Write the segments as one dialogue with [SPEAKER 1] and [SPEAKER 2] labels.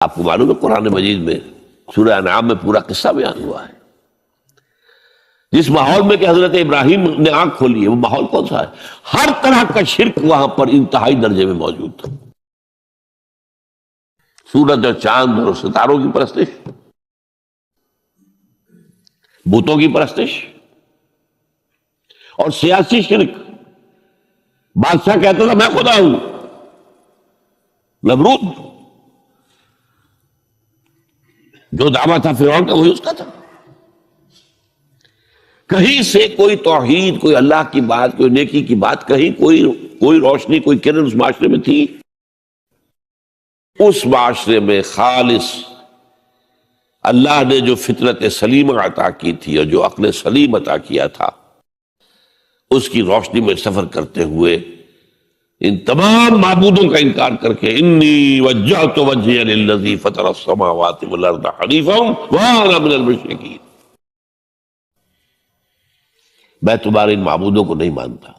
[SPEAKER 1] آپ کو معلوم ہے قرآن مجید میں سورہ انعام میں پورا قصہ بیان ہوا ہے. جس ماحول میں کہ حضرت ابراہیم نے آنکھ کھولی ہے وہ ماحول کون سا ہے؟ ہر طرح کا شرک وہاں پر انتہائی درجے میں موجود تھا. سورج اور چاند اور ستاروں کی پرستش، بتوں کی پرستش اور سیاسی شرک. بادشاہ کہتا تھا میں خدا ہوں. نمرود جو دعویٰ تھا فرعون کا وہی اس کا تھا. کہیں سے کوئی توحید، کوئی اللہ کی بات، کوئی نیکی کی بات، کہیں کوئی روشنی، کوئی کرن اس معاشرے میں تھی؟ اس معاشرے میں خالص اللہ نے جو فطرت سلیم عطا کی تھی اور جو عقل سلیم عطا کیا تھا، اس کی روشنی میں سفر کرتے ہوئے ان تمام معبودوں کا انکار کر کے انی وجہت وجہی للذی فطر السماوات والارض حنیفا وانا من المشرکین، میں تمہارے ان معبودوں کو نہیں مانتا،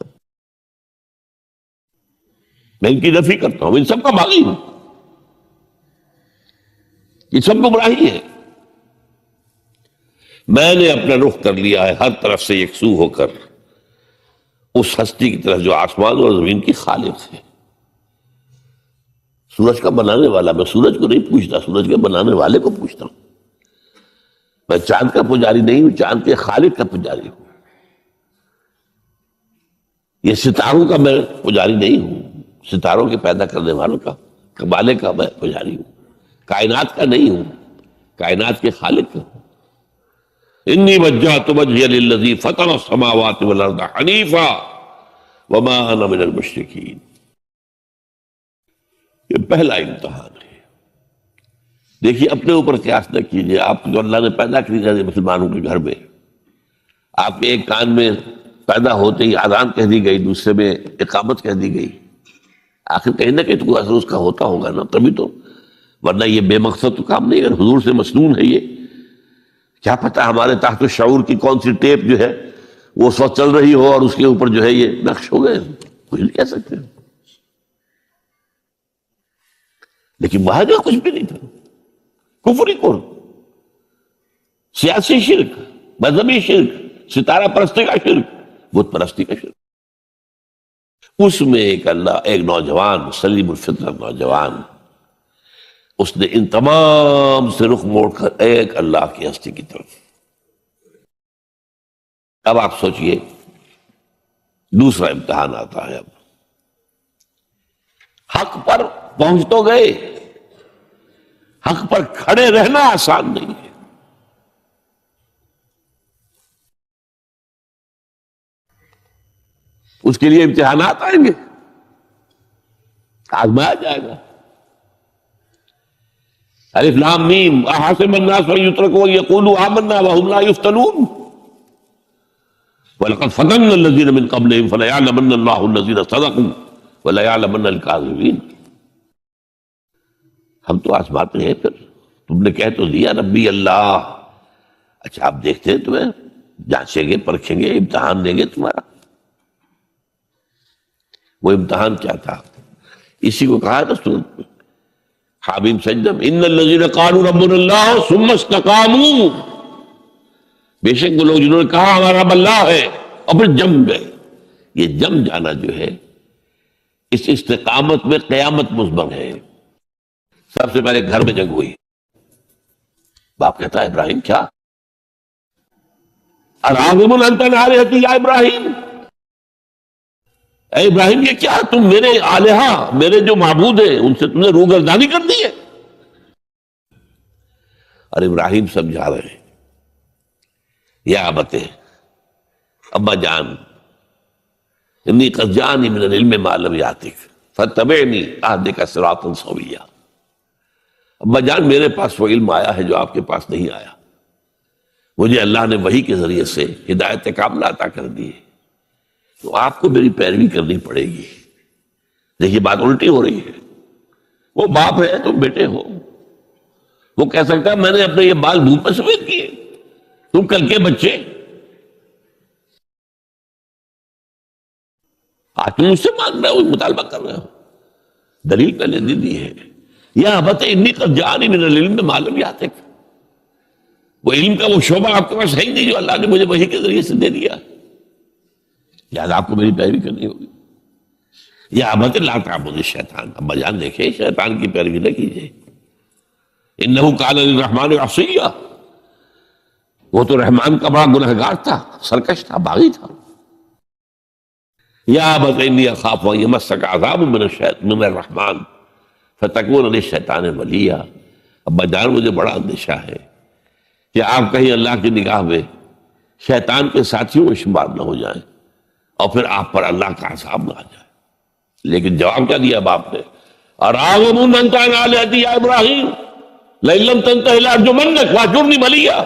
[SPEAKER 1] میں ان کی نفی کرتا ہوں، ان سب کا باغی ہوں، یہ سب گمراہی ہے. میں نے اپنا رخ کر لیا ہے ہر طرف سے یکسو ہو کر اس ہستی کی طرف جو آسمان اور زمین کی خالق ہے. سورج کا بنانے والا، میں سورج کو نہیں پوچھتا، سورج کے بنانے والے کو پوچھتا ہوں. میں چاند کا پجاری نہیں ہوں، چاند کے خالق کا پجاری ہوں. یہ ستاروں کا میں پجاری نہیں ہوں، ستاروں کے پیدا کرنے والوں کا، کمالے کا میں پجاری ہوں. کائنات کا نہیں ہوں، کائنات کے خالق کا ہوں. انی وجہت وجہی للذی فطر السماوات والارض حنیفا وما انا من المشرکین. یہ پہلا امتحان ہے. دیکھیے اپنے اوپر قیاس نہ کیجیے. آپ جو اللہ نے پیدا کیا مسلمانوں کے گھر میں، آپ کے ایک کان میں پیدا ہوتے ہی اذان کہہ دی گئی، دوسرے میں اقامت کہہ دی گئی. آخر کہیں نہ کہیں تو کوئی اثر اس کا ہوتا ہوگا نا، تبھی تو، ورنہ یہ بے مقصد تو کام نہیں ہے. حضور سے مسنون ہے یہ. کیا پتہ ہمارے تحت الشعور کی کون سی ٹیپ جو ہے وہ اس وقت چل رہی ہو اور اس کے اوپر جو ہے یہ نقش ہو گئے، کچھ نہیں کہہ سکتے. لیکن وہاں جو کچھ بھی نہیں تھا. کفری کفر، سیاسی شرک، مذہبی شرک، ستارہ پرستی کا شرک، بت پرستی کا شرک. اس میں ایک نوجوان، سلیم الفطرت نوجوان، اس نے ان تمام سے رخ موڑ کر ایک اللہ کی ہستی کی طرف. اب آپ سوچئے دوسرا امتحان آتا ہے. اب حق پر پہنچ تو گئے، حق پر کھڑے رہنا آسان نہیں ہے. اس کے لیے امتحانات آئیں گے، آزمایا جائے گا. الف لام میم احسب الناس ان يتركوا ان يقولوا آمنا وهم لا يفتنون ولقد فتنا الذين من قبلهم فليعلمن الله الذين صدقوا وليعلمن الكاذبين. ہم تو آزماتے ہیں. پھر تم نے کہہ تو دیا ربی اللہ. اچھا آپ دیکھتے ہیں، تمہیں جانچیں گے، پرکھیں گے، امتحان دیں گے تمہارا. وہ امتحان کیا تھا؟ اسی کو کہا تھا سورۃ حامیم سجدہ میں، ان الذین قالوا ربنا اللہ ثم استقاموا. بے شک وہ لوگ جنہوں نے کہا ہمارا رب اللہ ہے اور پھر جم گئے. یہ جم جانا جو ہے اس استقامت میں قیامت مضمر ہے. سب سے پہلے گھر میں جنگ ہوئی. باپ کہتا ہے ابراہیم کیا؟ اراغب انت عن آلہتی یا ابراہیم، اے ابراہیم یہ کیا تم میرے آلہہ، میرے جو معبود ہیں ان سے تم نے روگردانی کر دی ہے؟ اور ابراہیم سمجھا رہے ہیں یا ابت، ابا جان، انی قد جانی من العلم ما لم یاتک فاتبعنی اہدک صراطا سویا. ابا جان میرے پاس وہ علم آیا ہے جو آپ کے پاس نہیں آیا. مجھے اللہ نے وحی کے ذریعے سے ہدایت کاملہ عطا کر دی ہے، تو آپ کو میری پیروی کرنی پڑے گی. دیکھیے بات الٹی ہو رہی ہے. وہ باپ ہے، تم بیٹے ہو. وہ کہہ سکتا ہے میں نے اپنے یہ بال دھوپ میں سفید کیے، تم کل کے بچے. آج تم مجھ سے مانگ رہے ہو، مطالبہ کر رہے ہو. دلیل پہلے دی ہے یا ابت انی قد جاءنی من العلم ما لم یاتک، وہ علم کا وہ شعبہ آپ کے پاس ہے ہی نہیں جو اللہ نے مجھے وحی کے ذریعے سے دے دیا، لہٰذا آپ کو میری پیروی کرنی ہوگی۔ یا ابت لا تعبد الشیطان، ابا جان دیکھیں شیطان کی پیروی نہ کیجیے، انہ کان للرحمن عصیا، وہ تو رحمان کا بڑا گنہگار تھا، سرکش تھا، باغی تھا۔ یا ابت انی اخاف ان یمسک عذاب من الرحمن فتکون للشیطان ولیا، ابا جان مجھے بڑا اندیشہ ہے کہ آپ کہیں اللہ کی نگاہ میں شیطان کے ساتھیوں میں شمار نہ ہو جائیں اور پھر آپ پر اللہ کا عذاب نہ آ جائے۔ لیکن جواب کیا دیا باپ نے؟ اراغب انت عن آلہتی یا ابراہیم لئن لم تنتہ لارجمنک واہجرنی ملیا،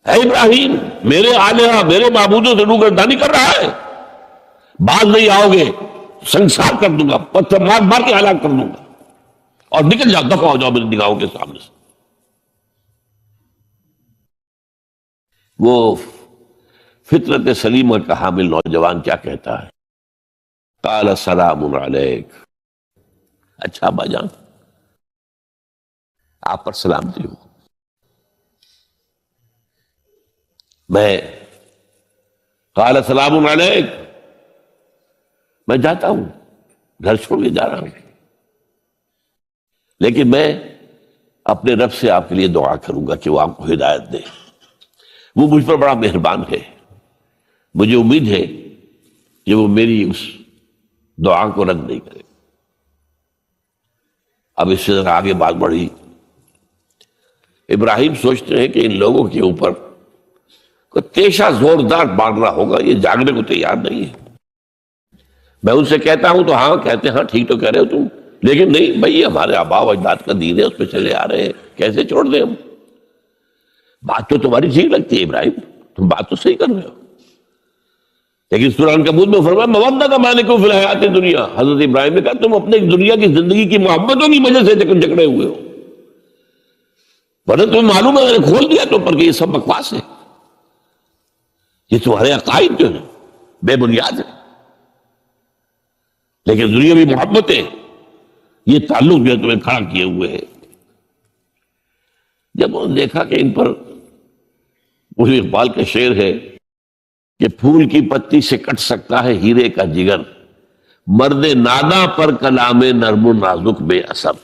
[SPEAKER 1] اے ابراہیم میرے آلہہ میرے معبودوں سے روگردانی کر رہا ہے، باز نہیں آؤ گے سنسار کر دوں گا، پتھر مار مار کے ہلاک کر دوں گا، اور نکل جاؤ، دفع ہو جاؤ میری نگاہوں کے سامنے سے۔ وہ فطرت سلیمہ کا حامل نوجوان کیا کہتا ہے؟ قال سلام علیک، اچھا ابا جان آپ پر سلامتی ہو، میں قال سلام علیک، میں جاتا ہوں، گھر چھوڑ کے جا رہا ہوں، لیکن میں اپنے رب سے آپ کے لیے دعا کروں گا کہ وہ آپ کو ہدایت دے، وہ مجھ پر بڑا مہربان ہے، مجھے امید ہے کہ وہ میری اس دعا کو رد نہیں کرے۔ اب اس سے ذرا آگے بات بڑھی، ابراہیم سوچتے ہیں کہ ان لوگوں کے اوپر کوئی تیشہ زوردار مارنا ہوگا، یہ جاگنے کو تیار نہیں ہے۔ میں ان سے کہتا ہوں تو ہاں کہتے ہیں، ہاں ٹھیک تو کہہ رہے ہو تم، لیکن نہیں بھائی یہ ہمارے آباء و اجداد کا دین ہے، اس پہ چلے آ رہے ہیں، کیسے چھوڑ دیں ہم؟ بات تو تمہاری ٹھیک لگتی ہے ابراہیم، تم بات تو صحیح کر رہے ہو، لیکن سورہ عنکبوت میں فرمایا مودۃ مالکم فی الحیات الدنیا، حضرت ابراہیم نے کہا تم اپنے دنیا کی زندگی کی محبتوں کی وجہ سے جکڑے ہوئے ہو، ورنہ تمہیں معلوم ہے میں نے کھول دیا تم پر کہ یہ سب بکواس ہے، یہ تمہارے عقائد جو ہیں بے بنیاد ہے، لیکن دنیاوی محبتیں یہ تعلق جو ہے تمہیں کھڑا کیے ہوئے ہیں۔ جب انہوں نے دیکھا کہ ان پر وہ اقبال کا شعر ہے کہ پھول کی پتی سے کٹ سکتا ہے ہیرے کا جگر، مرد ناداں پر کلام نرم و نازک بے اثر،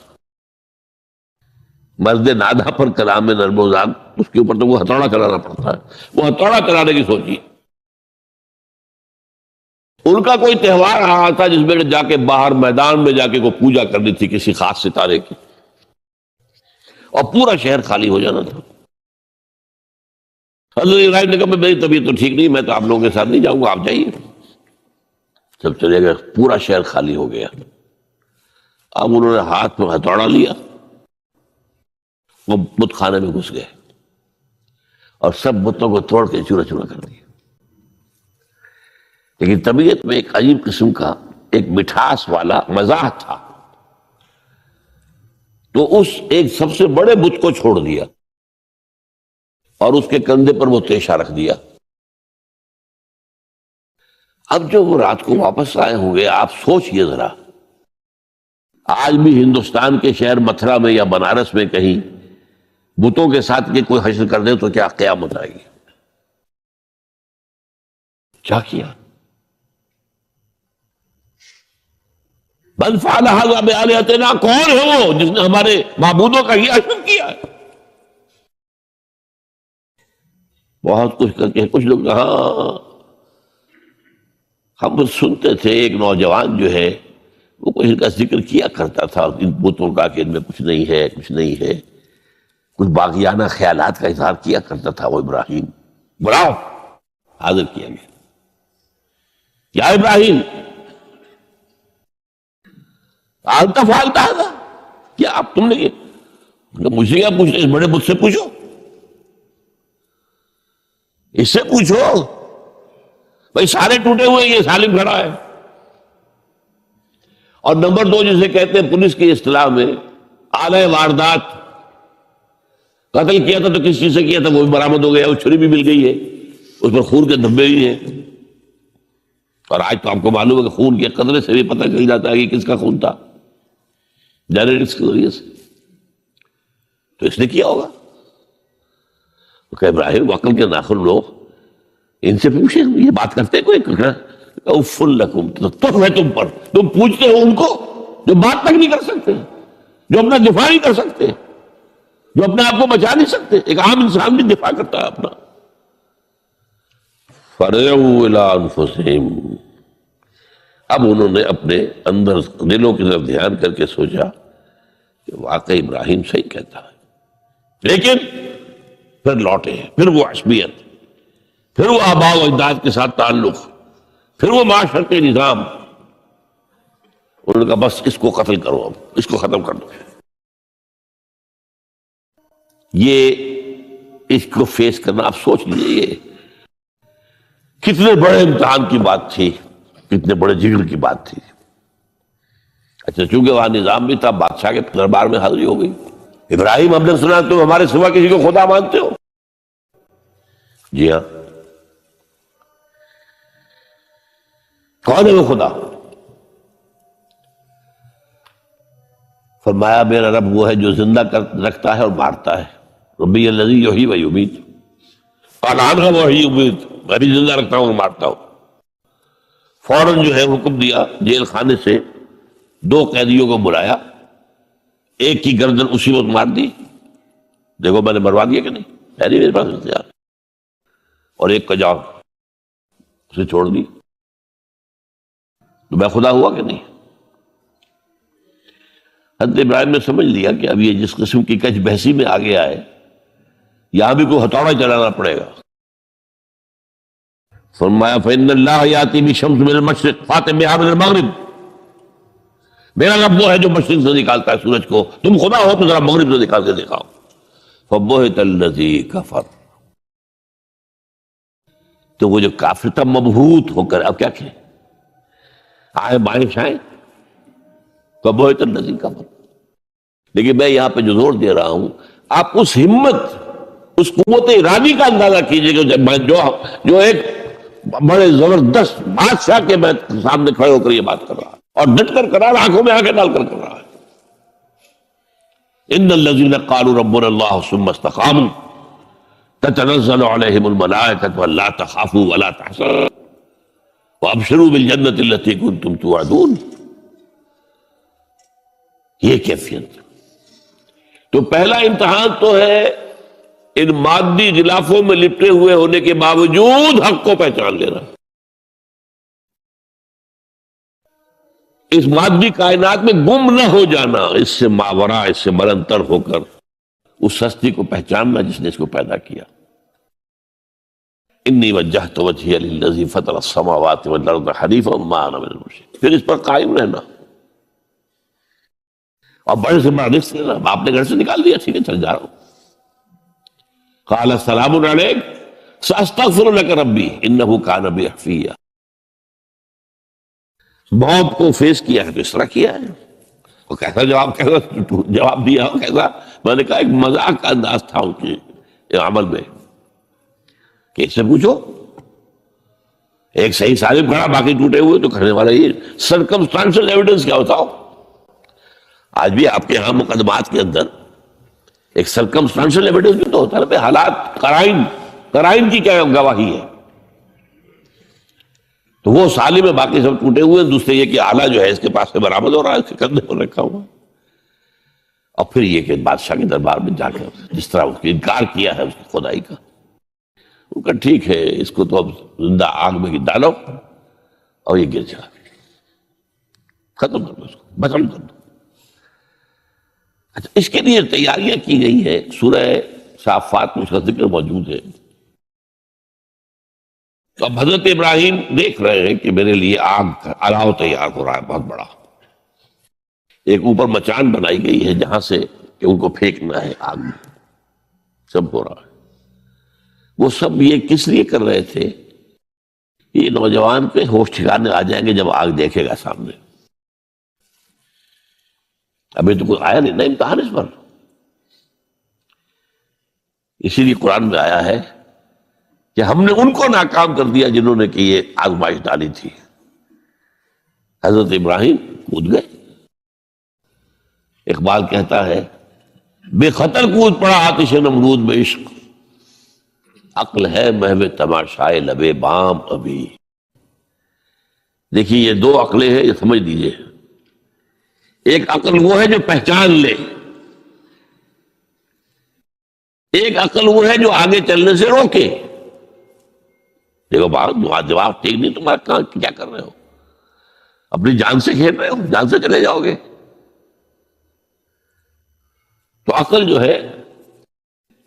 [SPEAKER 1] مرد ناداں پر کلام نرم و نازک، اس کے اوپر تو وہ ہتھوڑا چلانا پڑتا ہے، وہ ہتھوڑا چلانے کی سوچی۔ ان کا کوئی تہوار آ تھا جس میں جا کے باہر میدان میں جا کے کوئی پوجا کرنی تھی کسی خاص ستارے کی، اور پورا شہر خالی ہو جانا تھا۔ حضرت ابراہیم نے کہا میری طبیعت تو ٹھیک نہیں، میں تو آپ لوگوں کے ساتھ نہیں جاؤں گا، آپ جائیے۔ جب چلے گئے پورا شہر خالی ہو گیا، اب انہوں نے ہاتھ میں ہتھوڑا لیا، وہ بت خانے میں گھس گئے اور سب بتوں کو توڑ کے چورا چورا کر دیا۔ لیکن طبیعت میں ایک عجیب قسم کا ایک مٹھاس والا مزاح تھا، تو اس ایک سب سے بڑے بت کو چھوڑ دیا اور اس کے کندھے پر وہ تیشہ رکھ دیا۔ اب جو وہ رات کو واپس آئے ہوں گے، آپ سوچئے ذرا، آج بھی ہندوستان کے شہر متھرا میں یا بنارس میں کہیں بتوں کے ساتھ کے کوئی حشر کر دے تو کیا قیامت آئے گی؟ کیا کیا؟ بل فعل ھذا بآلہتنا، کون ہے وہ جس نے ہمارے معبودوں کا یہ حشر کیا ہے؟ بہت کچھ کر کے کچھ لوگ ہاں ہم سنتے تھے، ایک نوجوان جو ہے وہ کچھ ان کا ذکر کیا کرتا تھا ان بتوں کا کہ ان میں کچھ نہیں ہے، کچھ نہیں ہے، کچھ باغیانہ خیالات کا اظہار کیا کرتا تھا وہ ابراہیم۔ بلاؤ، حاضر کیا گیا، یا ابراہیم انت فعلت ھذا، کیا اب تم نے مجھے کیا پوچھنا، اس بڑے بت سے پوچھو، اس سے پوچھو، بھائی سارے ٹوٹے ہوئے یہ سالم کھڑا ہے۔ اور نمبر 2 جسے کہتے ہیں پولیس کی اصطلاح میں آلہ واردات، قتل کیا تھا تو کس چیز سے کیا تھا وہ بھی برآمد ہو گیا، وہ چھری بھی مل گئی ہے، اس پر خون کے دھبے بھی ہیں، اور آج تو آپ کو معلوم ہے کہ خون کے قطرے سے بھی پتہ چل جاتا ہے کہ کس کا خون تھا۔ جنریٹکس کے ذریعے سے، تو اس نے کیا ہوگا. کہ ابراہیم عقل کے ناخن لو، ان سے پوچھے یہ بات کرتے کوئی؟ اف لکم، تو ہے تم پر، تم پوچھتے ہو ان کو جو بات تک نہیں کر سکتے، جو اپنا دفاع نہیں کر سکتے، جو اپنے آپ کو بچا نہیں سکتے. ایک عام انسان بھی دفاع کرتا ہے اپنا. فَرَجَعُوا إِلَىٰ أَنفُسِهِمْ، اب انہوں نے اپنے اندر دلوں کی طرف دھیان کر کے سوچا کہ واقعی ابراہیم صحیح کہتا ہے. لیکن پھر لوٹے، پھر وہ عصبیت، پھر وہ آباء و اجداد کے ساتھ تعلق، پھر وہ معاشرتی نظام. انہوں نے کہا بس اس کو قتل کرو، اب اس کو ختم کر دو. یہ اس کو فیس کرنا، آپ سوچ لیجیے یہ کتنے بڑے امتحان کی بات تھی، کتنے بڑے جگر کی بات تھی. اچھا چونکہ وہاں نظام بھی تھا، بادشاہ کے دربار میں حاضری ہو گئی. ابراہیم ہم نے سنا تم ہمارے سوا کسی کو خدا مانتے ہو؟ جی ہاں. کون ہے وہ خدا؟ فرمایا میرا رب وہ ہے جو زندہ رکھتا ہے اور مارتا ہے. ربی الذی یحیی و یمیت، قال عنہ وحی یمیت، میں بھی زندہ رکھتا ہوں اور مارتا ہوں. فوراً جو ہے حکم دیا، جیل خانے سے 2 قیدیوں کو بلایا، ایک کی گردن اسی وقت مار دی، دیکھو میں نے مروا دیا کہ نہیں، ہے نہیں میرے پاس اختیار، اور ایک کا جاؤ اسے چھوڑ دی. تو میں خدا ہوا کہ نہیں؟ حضرت ابراہیم نے سمجھ لیا کہ اب یہ جس قسم کی کچھ بحثی میں آ گیا ہے، یہاں بھی کوئی ہتھوڑا چلانا پڑے گا. فرمایا فإن اللہ یاتی بالشمس من المشرق فأت بہا من المغرب، میرا رب وہ ہے جو مشرق سے نکالتا ہے سورج کو، تم خدا ہو تو ذرا مغرب سے نکال کے دکھاؤ. فبہت الذی کفر، تو وہ جو کافر تھا مبہوت ہو کر، اب کیا کہیں، آئے بائیں شائیں، فبہت الذی کفر. لیکن میں یہاں پہ جو زور دے رہا ہوں، آپ اس ہمت، اس قوت ارادی کا اندازہ کیجئے کہ جو ایک بڑے زبردست بادشاہ کے میں سامنے کھڑے ہو کر یہ بات کر رہا ہے، اور ڈٹ کر کر رہا ہے، آنکھوں میں آنکھیں ڈال کر رہا ہے. ان الذین قالوا ربنا اللہ ثم استقاموا تتنزل علیہم الملائکۃ الا تخافوا ولا تحزنوا وابشروا بالجنۃ التی کنتم توعدون. یہ کیفیت. تو پہلا امتحان تو ہے ان مادی غلافوں میں لپٹے ہوئے ہونے کے باوجود حق کو پہچان لینا. اس مادی کائنات میں گم نہ ہو جانا، اس سے ماورا، اس سے مرنتر ہو کر اس ہستی کو پہچاننا جس نے اس کو پیدا کیا. انی وجہت وجہی للذی فطر السماوات والارض حنیفا وما انا من المشرکین. پھر اس پر قائم رہنا، اور بڑے سے بڑا رزق لینا. آپ نے گھر سے نکال دیا، ٹھیک ہے چل جا رہا ہوں. قال السلام علیک ساستغفر لک ربی انہ کان بی حفیہ. موت کو فیس کیا ہے تو اس طرح کیا ہے. وہ کیسا جواب دیا ہو، کیسا، میں نے کہا ایک مذاق کا انداز تھا ان کے عمل میں کہ اس سے پوچھو. ایک صحیح سالم کھڑا، باقی ٹوٹے ہوئے، تو کہنے والا یہ سرکمسٹانشل ایویڈنس کیا ہوتا ہو. آج بھی آپ کے یہاں مقدمات کے اندر ایک سرکمسٹانشل ایویڈنس بھی تو ہوتا ہے، حالات، قرائن کی کیا گواہی ہے. تو وہ سالم میں باقی سب ٹوٹے ہوئے. دوسرے یہ کہ آلہ جو ہے اس کے پاس سے برآمد ہو رہا ہے، اس کے کندھے پر رکھا ہوا. اور پھر یہ کہ بادشاہ کے دربار میں جا کر جس طرح اس نے انکار کیا ہے اس کی خدائی کا، وہ کہا ٹھیک ہے اس کو تو اب زندہ آگ میں ڈالو اور یہ گر جائے، ختم کر دو اس کو، بسم کر دو. اچھا، اس کے لیے تیاریاں کی گئی ہے. سورہ صافات میں اس کا ذکر موجود ہے. تو اب حضرت ابراہیم دیکھ رہے ہیں کہ میرے لیے آگ کا الاؤ تیار ہو رہا ہے بہت بڑا. ایک اوپر مچان بنائی گئی ہے جہاں سے کہ ان کو پھینکنا ہے آگ میں. سب ہو رہا ہے. وہ سب یہ کس لیے کر رہے تھے؟ یہ نوجوان پہ ہوش ٹھکانے آ جائیں گے جب آگ دیکھے گا سامنے. ابھی تو کوئی آیا نہیں نا امتحان اس پر. اسی لیے قرآن میں آیا ہے کہ ہم نے ان کو ناکام کر دیا جنہوں نے کہ یہ آزمائش ڈالی تھی. حضرت ابراہیم کود گئے. اقبال کہتا ہے بے خطر کود پڑا آتش نمرود میں عشق، عقل ہے محو تماشائے لبے بام ابھی۔ دیکھیے یہ دو عقلیں ہیں، یہ سمجھ لیجیے۔ ایک عقل وہ ہے جو پہچان لے، ایک عقل وہ ہے جو آگے چلنے سے روکے۔ دیکھو بات جواب ٹھیک نہیں، تمہارا کہاں کیا کر رہے ہو، اپنی جان سے کھیل رہے ہو، جان سے چلے جاؤ گے۔ تو عقل جو ہے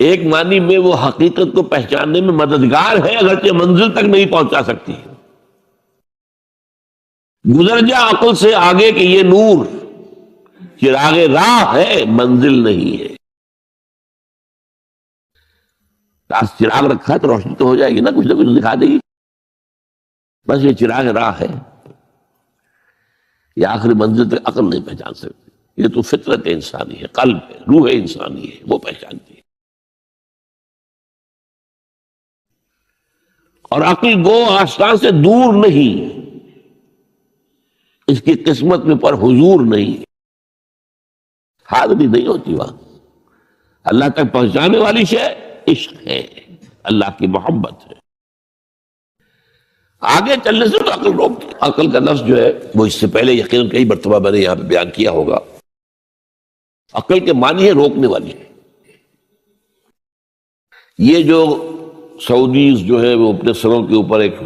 [SPEAKER 1] ایک معنی میں وہ حقیقت کو پہچاننے میں مددگار ہے، اگرچہ منزل تک نہیں پہنچا سکتی۔ گزر جا عقل سے آگے کہ یہ نور چراغ راہ ہے، منزل نہیں ہے۔ پاس چراغ رکھا ہے تو روشنی تو ہو جائے گی نا، کچھ نہ کچھ دکھا دے گی، بس یہ چراغ راہ ہے، یہ آخری منزل تک عقل نہیں پہچان سکتی۔ یہ تو فطرت انسانی ہے، قلب ہے، روح انسانی ہے، وہ پہچانتی ہے۔ اور عقل گو آستان سے دور نہیں، اس کی قسمت میں پر حضور نہیں، حاضری نہیں ہوتی وہاں۔ اللہ تک پہنچانے والی شے عشق ہے، اللہ کی محبت ہے۔ آگے چلنے سے تو عقل روکتی۔ عقل کا لفظ جو ہے وہ اس سے پہلے یقیناً کئی مرتبہ میں نے یہاں پہ بیان کیا ہوگا۔ عقل کے معنی ہے روکنے والی۔ یہ جو سعودیز جو ہے وہ اپنے سروں کے اوپر ایک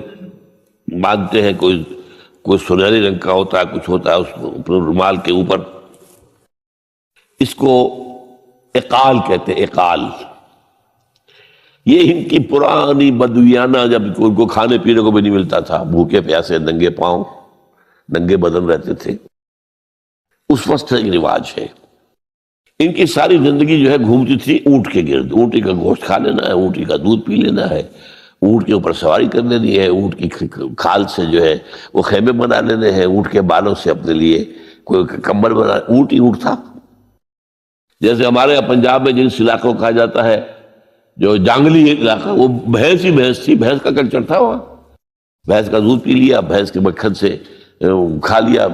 [SPEAKER 1] باندھتے ہیں، کوئی سنہری رنگ کا ہوتا ہے، کچھ ہوتا ہے اس کو اپنے رومال کے اوپر، اس کو اقال کہتے ہیں، اقال۔ یہ ان کی پرانی بدویانہ، جب ان کو کھانے پینے کو بھی نہیں ملتا تھا، بھوکے پیاسے ننگے پاؤں ننگے بدن رہتے تھے، اس وقت ایک رواج ہے۔ ان کی ساری زندگی جو ہے گھومتی تھی اونٹ کے گرد، اونٹی کا گوشت کھا لینا ہے، اونٹی کا دودھ پی لینا ہے، اونٹ کے اوپر سواری کر لینی ہے، اونٹ کی کھال سے جو ہے وہ خیمے بنا لینے ہیں، اونٹ کے بالوں سے اپنے لیے کوئی کمبل بنا، اونٹ ہی اونٹ تھا۔ جیسے ہمارے یہاں پنجاب میں جن علاقوں کو کہا جاتا ہے جو جانگلی علاقہ، وہ بھینس ہی بھینس تھی، بھینس کا کلچر تھا وہاں، بھینس کا دودھ پی لیا، بھینس کے مکھن سے کھا لیا،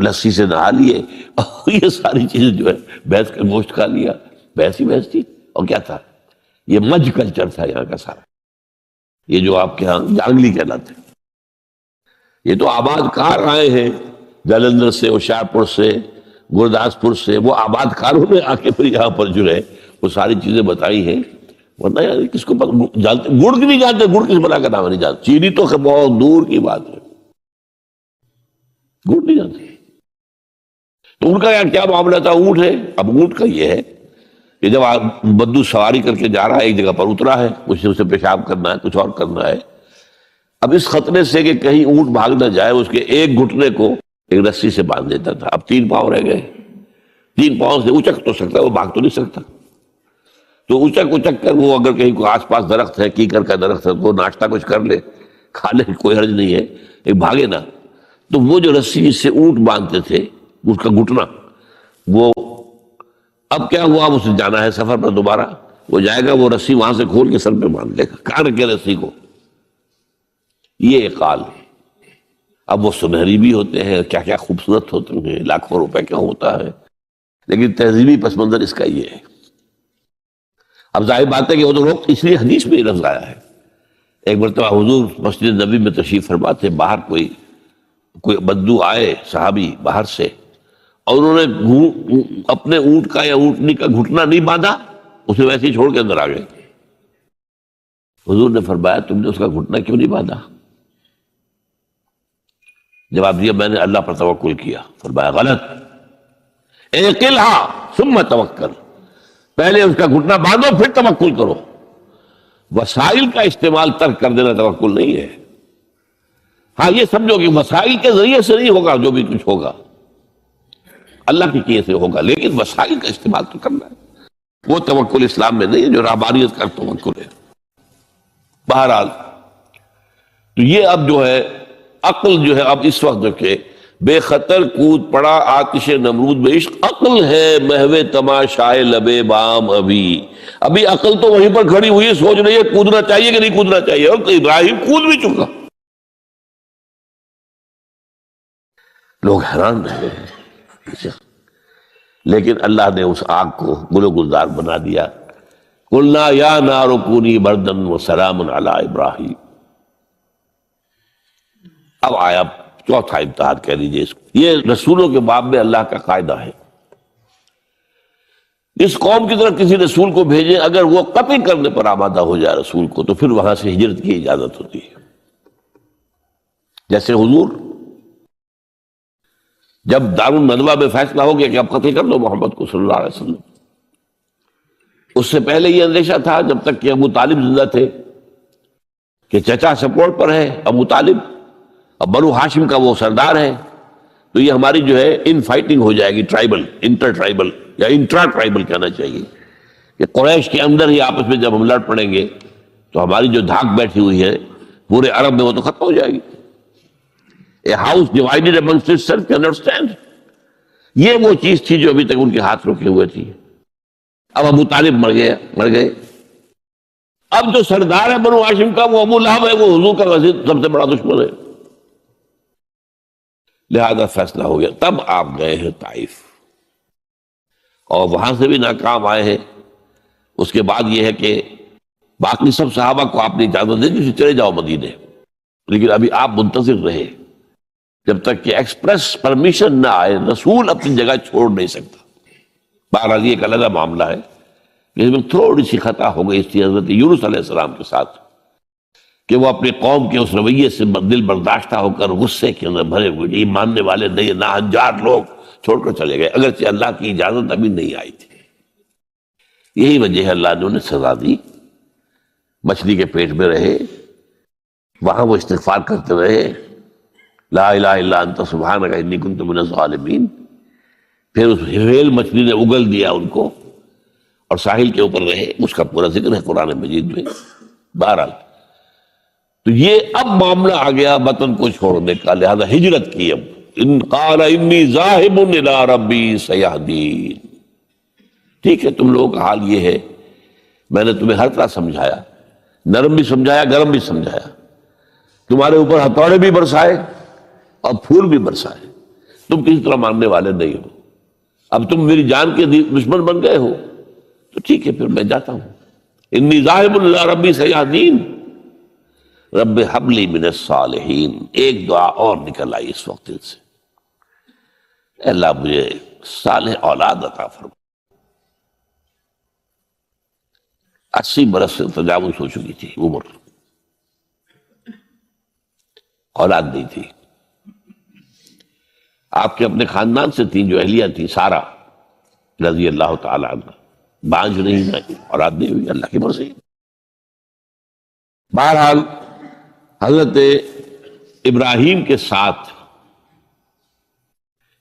[SPEAKER 1] لسی سے نہا لیے، اور یہ ساری چیزیں جو ہے بھینس کا گوشت کھا لیا، بھینس ہی بھینس تھی۔ اور کیا تھا؟ یہ مج کلچر تھا یہاں کا سارا، یہ جو آپ کے ہاں جانگلی کہلاتے ہیں۔ یہ تو آباد کار آئے ہیں جلندھر سے، ہوشیارپور سے، گرداسپور سے، وہ آباد کاروں نے آ کے پھر یہاں پر جو ہے وہ ساری چیزیں بتائی ہیں۔ ورنہ یار کس کو جانتے، گڑ کی نہیں جانتے، گڑ کس بلا کا نام نہیں جانتے، چینی تو بہت دور کی بات ہے، گڑ نہیں جانتے۔ تو ان کا کیا معاملہ تھا؟ اونٹ ہے۔ اب اونٹ کا یہ ہے کہ جب بدو سواری کر کے جا رہا ہے، ایک جگہ پر اترا ہے، اسے پیشاب کرنا ہے، کچھ اور کرنا ہے، اب اس خطرے سے کہ کہیں اونٹ بھاگ نہ جائے، اس کے ایک گھٹنے کو ایک رسی سے باندھ دیتا تھا۔ اب 3 پاؤں رہ گئے، 3 پاؤں سے اچک تو سکتا ہے، وہ بھاگ تو نہیں سکتا، تو اچک کر وہ اگر کہیں کوئی آس پاس درخت ہے، کیکر کا درخت ہے، تو ناشتہ کچھ کر لے، کھا لے، کوئی حرج نہیں ہے، ایک بھاگے نا۔ تو وہ جو رسی جس سے اونٹ باندھتے تھے، اس کا گھٹنا، وہ اب کیا ہوا، اسے جانا ہے سفر پر دوبارہ، وہ جائے گا، وہ رسی وہاں سے کھول کے سر پہ باندھ لے گا، کاٹ کے رسی کو۔ یہ اقال ہے۔ اب وہ سنہری بھی ہوتے ہیں، کیا کیا خوبصورت ہوتے ہیں، لاکھوں روپے کا ہوتا ہے، لیکن تہذیبی پس منظر اس کا یہ ہے۔ اب ظاہر بات ہے کہ وہ تو لوگ، اس لیے حدیث میں یہ لفظ آیا ہے۔ ایک مرتبہ حضور مسجد نبی میں تشریف فرما تھے، باہر کوئی بدو آئے صحابی باہر سے، اور انہوں نے اپنے اونٹ کا یا اونٹنی کا گھٹنا نہیں باندھا، اسے ویسے ہی چھوڑ کے اندر آ گئے۔ حضور نے فرمایا تم نے اس کا گھٹنا کیوں نہیں باندھا؟ جواب دیا میں نے اللہ پر توکل کیا۔ فرمایا غلط، اعقلھا ثم توکل، پہلے اس کا گھٹنا باندھو پھر توکل کرو۔ وسائل کا استعمال ترک کر دینا توکل نہیں ہے۔ ہاں یہ سمجھو کہ وسائل کے ذریعے سے نہیں ہوگا، جو بھی کچھ ہوگا اللہ کی کیے سے ہوگا، لیکن وسائل کا استعمال تو کرنا ہے۔ وہ توکل اسلام میں نہیں ہے جو رہبانیت کا توکل ہے۔ بہرحال تو یہ اب جو ہے عقل جو ہے، اب اس وقت جو کہ بے خطر کود پڑا آتش نمرود میں عشق، عقل ہے محو تماشائے لبے بام ابھی عقل تو وہیں پر کھڑی ہوئی سوچ رہی ہے کودنا چاہیے کہ نہیں کودنا چاہیے، اور ابراہیم کود بھی چکا۔ لوگ حیران رہ گئے، لیکن اللہ نے اس آگ کو گل و گلزار بنا دیا. قلنا یا نار کونی بردن وسلام علی ابراہیم. اب آیا چوتھا امتحان کہہ لیجیے اس کو. یہ رسولوں کے باب میں اللہ کا قاعدہ ہے. اس قوم کی طرف کسی رسول کو بھیجیں، اگر وہ قتل کرنے پر آمادہ ہو جائے رسول کو تو پھر وہاں سے ہجرت کی اجازت ہوتی ہے. جیسے حضور جب دار الندوہ میں فیصلہ ہو گیا کہ اب قتل کر دو محمد کو صلی اللہ علیہ وسلم، اس سے پہلے یہ اندیشہ تھا جب تک کہ ابو طالب زندہ تھے کہ چچا سپورٹ پر ہے ابو طالب، اب بنو ہاشم کا وہ سردار ہے، تو یہ ہماری جو ہے ان فائٹنگ ہو جائے گی، ٹرائبل، انٹر ٹرائبل یا انٹرا ٹرائبل کہنا چاہیے، کہ قریش کے اندر ہی آپس میں جب ہم لڑ پڑیں گے تو ہماری جو دھاک بیٹھی ہوئی ہے پورے عرب میں وہ تو ختم ہو جائے گی. A house divided amongst itself can understand. یہ وہ چیز تھی جو ابھی تک ان کے ہاتھ روکے ہوئے تھی. اب ابو طالب مر گئے. اب جو سردار ہے بنو ہاشم کا وہ ابو لہب ہے، وہ حضور کا سب سے بڑا دشمن ہے. لہذا فیصلہ ہو گیا. تب آپ گئے ہیں طائف اور وہاں سے بھی ناکام آئے ہیں. اس کے بعد یہ ہے کہ باقی سب صحابہ کو آپ نے اجازت دے دی چلے جاؤ مدینے، لیکن ابھی آپ منتظر رہے جب تک کہ ایکسپریس پرمیشن نہ آئے. رسول اپنی جگہ چھوڑ نہیں سکتا. بہرحال یہ ایک علیحدہ معاملہ ہے. اس میں تھوڑی سی خطا ہو گئی تھی حضرت یونس علیہ السلام کے ساتھ کہ وہ اپنے قوم کے اس رویے سے دل برداشتہ ہو کر غصے کے اندر بھرے ہوئے یہ ماننے والے نہیں ناہنجار لوگ چھوڑ کر چلے گئے، اگرچہ اللہ کی اجازت ابھی نہیں آئی تھی. یہی وجہ ہے اللہ نے انہیں سزا دی. مچھلی کے پیٹ میں رہے، وہاں وہ استغفار کرتے رہے، لا الہ الا انت سبحانک انی کنت من الظالمین. پھر اس ویل مچھلی نے اگل دیا ان کو اور ساحل کے اوپر رہے. اس کا پورا ذکر ہے قرآن مجید میں. بہرحال تو یہ اب معاملہ آ گیا وطن کو چھوڑنے کا، لہذا ہجرت کی. اب ان قال انی ذاہب الی ربی سیہدین. ٹھیک ہے، تم لوگوں کا حال یہ ہے، میں نے تمہیں ہر طرح سمجھایا، نرم بھی سمجھایا، گرم بھی سمجھایا، تمہارے اوپر ہتھوڑے بھی برسائے اور پھول بھی برسائے، تم کسی طرح ماننے والے نہیں ہو. اب تم میری جان کے دشمن بن گئے ہو تو ٹھیک ہے، پھر میں جاتا ہوں. انی ذاہب الی ربی سیہدین رب ہب لی من الصالحین. ایک دعا اور نکل آئی اس وقت سے، اے اللہ مجھے صالح اولاد عطا فرما. 80 برس سے تجاوز ہو چکی تھی عمر، اولاد نہیں تھی. آپ کے اپنے خاندان سے تین جو اہلیہ تھی، سارا رضی اللہ تعالی عنہ، بانجھ نہیں ہوئی، اولاد نہیں ہوئی، اللہ کی مرضی. بہرحال حضرت ابراہیم کے ساتھ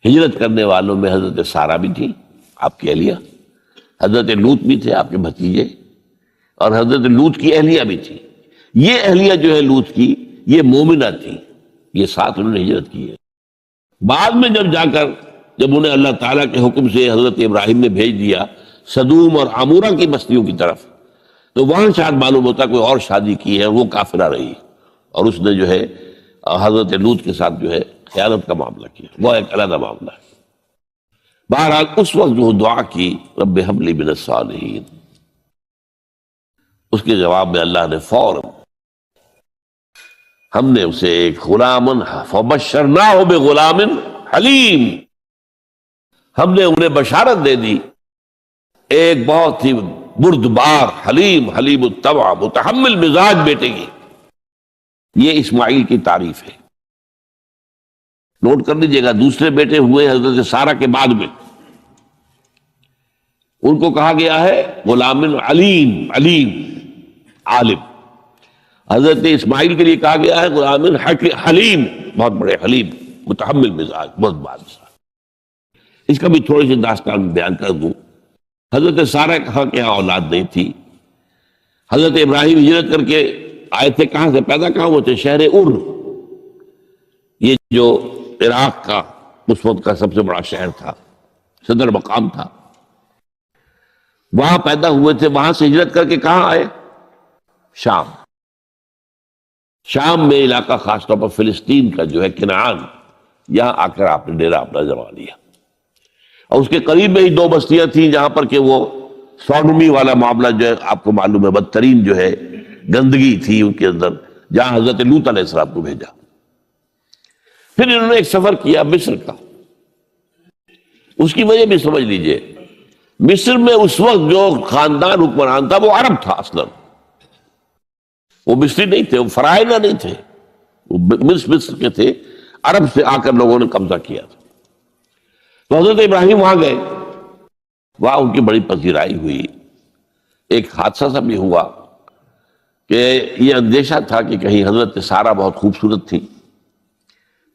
[SPEAKER 1] ہجرت کرنے والوں میں حضرت سارا بھی تھی آپ کی اہلیہ، حضرت لوط بھی تھے آپ کے بھتیجے، اور حضرت لوط کی اہلیہ بھی تھی. یہ اہلیہ جو ہے لوط کی، یہ مومنہ تھی، یہ ساتھ انہوں نے ہجرت کی ہے. بعد میں جب انہیں اللہ تعالیٰ کے حکم سے حضرت ابراہیم نے بھیج دیا سدوم اور عمورہ کی بستیوں کی طرف، تو وہاں شاید معلوم ہوتا کوئی اور شادی کی ہے، وہ کافرہ رہی اور اس نے جو ہے حضرت لوط کے ساتھ جو ہے خیانت کا معاملہ کیا. وہ ایک علیحدہ معاملہ ہے. بہرحال اس وقت جو دعا کی رب ہب لی من الصالحین، اس کے جواب میں اللہ نے فوراً ہم نے اسے ایک غلام فبشرناہ بغلام حلیم، ہم نے انہیں بشارت دے دی ایک بہت ہی بردبار، حلیم الطبع، متحمل مزاج بیٹے کی. یہ اسماعیل کی تعریف ہے. نوٹ کر لیجیے گا، دوسرے بیٹے ہوئے حضرت سارہ کے بعد میں، ان کو کہا گیا ہے غلام علیم، عالم. حضرت اسماعیل کے لیے کہا گیا ہے غلام حلیم، بہت بڑے حلیم، متحمل مزاج، بہت بادشاہ. اس کا بھی تھوڑی سی داستان بیان کر دوں. حضرت سارہ کے یہاں اولاد نہیں تھی. حضرت ابراہیم ہجرت کر کے آئے تھے، کہاں سے پیدا کہاں ہوئے تھے؟ شہر ار، یہ جو عراق کا اس وقت کا سب سے بڑا شہر تھا، صدر مقام تھا، وہاں پیدا ہوئے تھے. وہاں سے ہجرت کر کے کہاں آئے؟ شام میں علاقہ، خاص طور پر فلسطین کا جو ہے کنعان، یہاں آ کر آپ نے ڈیرا اپنا جما لیا. اور اس کے قریب میں ہی دو بستیاں تھیں جہاں پر کہ وہ سوڈومی والا معاملہ جو ہے آپ کو معلوم ہے، بدترین جو ہے گندگی تھی ان کے اندر، جہاں حضرت لوط علیہ السلام کو بھیجا۔ پھر انہوں نے ایک سفر کیا مصر کا، اس کی وجہ بھی سمجھ لیجئے، مصر میں اس وقت جو خاندان حکمران تھا وہ عرب تھا اصلا، وہ مصری نہیں تھے، وہ فرائضہ نہیں تھے، وہ مصر کے تھے، عرب سے آ کر لوگوں نے قبضہ کیا تھا۔ تو حضرت ابراہیم وہاں گئے، وہاں ان کی بڑی پذیرائی ہوئی۔ ایک حادثہ سا بھی ہوا کہ یہ اندیشہ تھا کہ کہیں حضرت سارہ بہت خوبصورت تھی،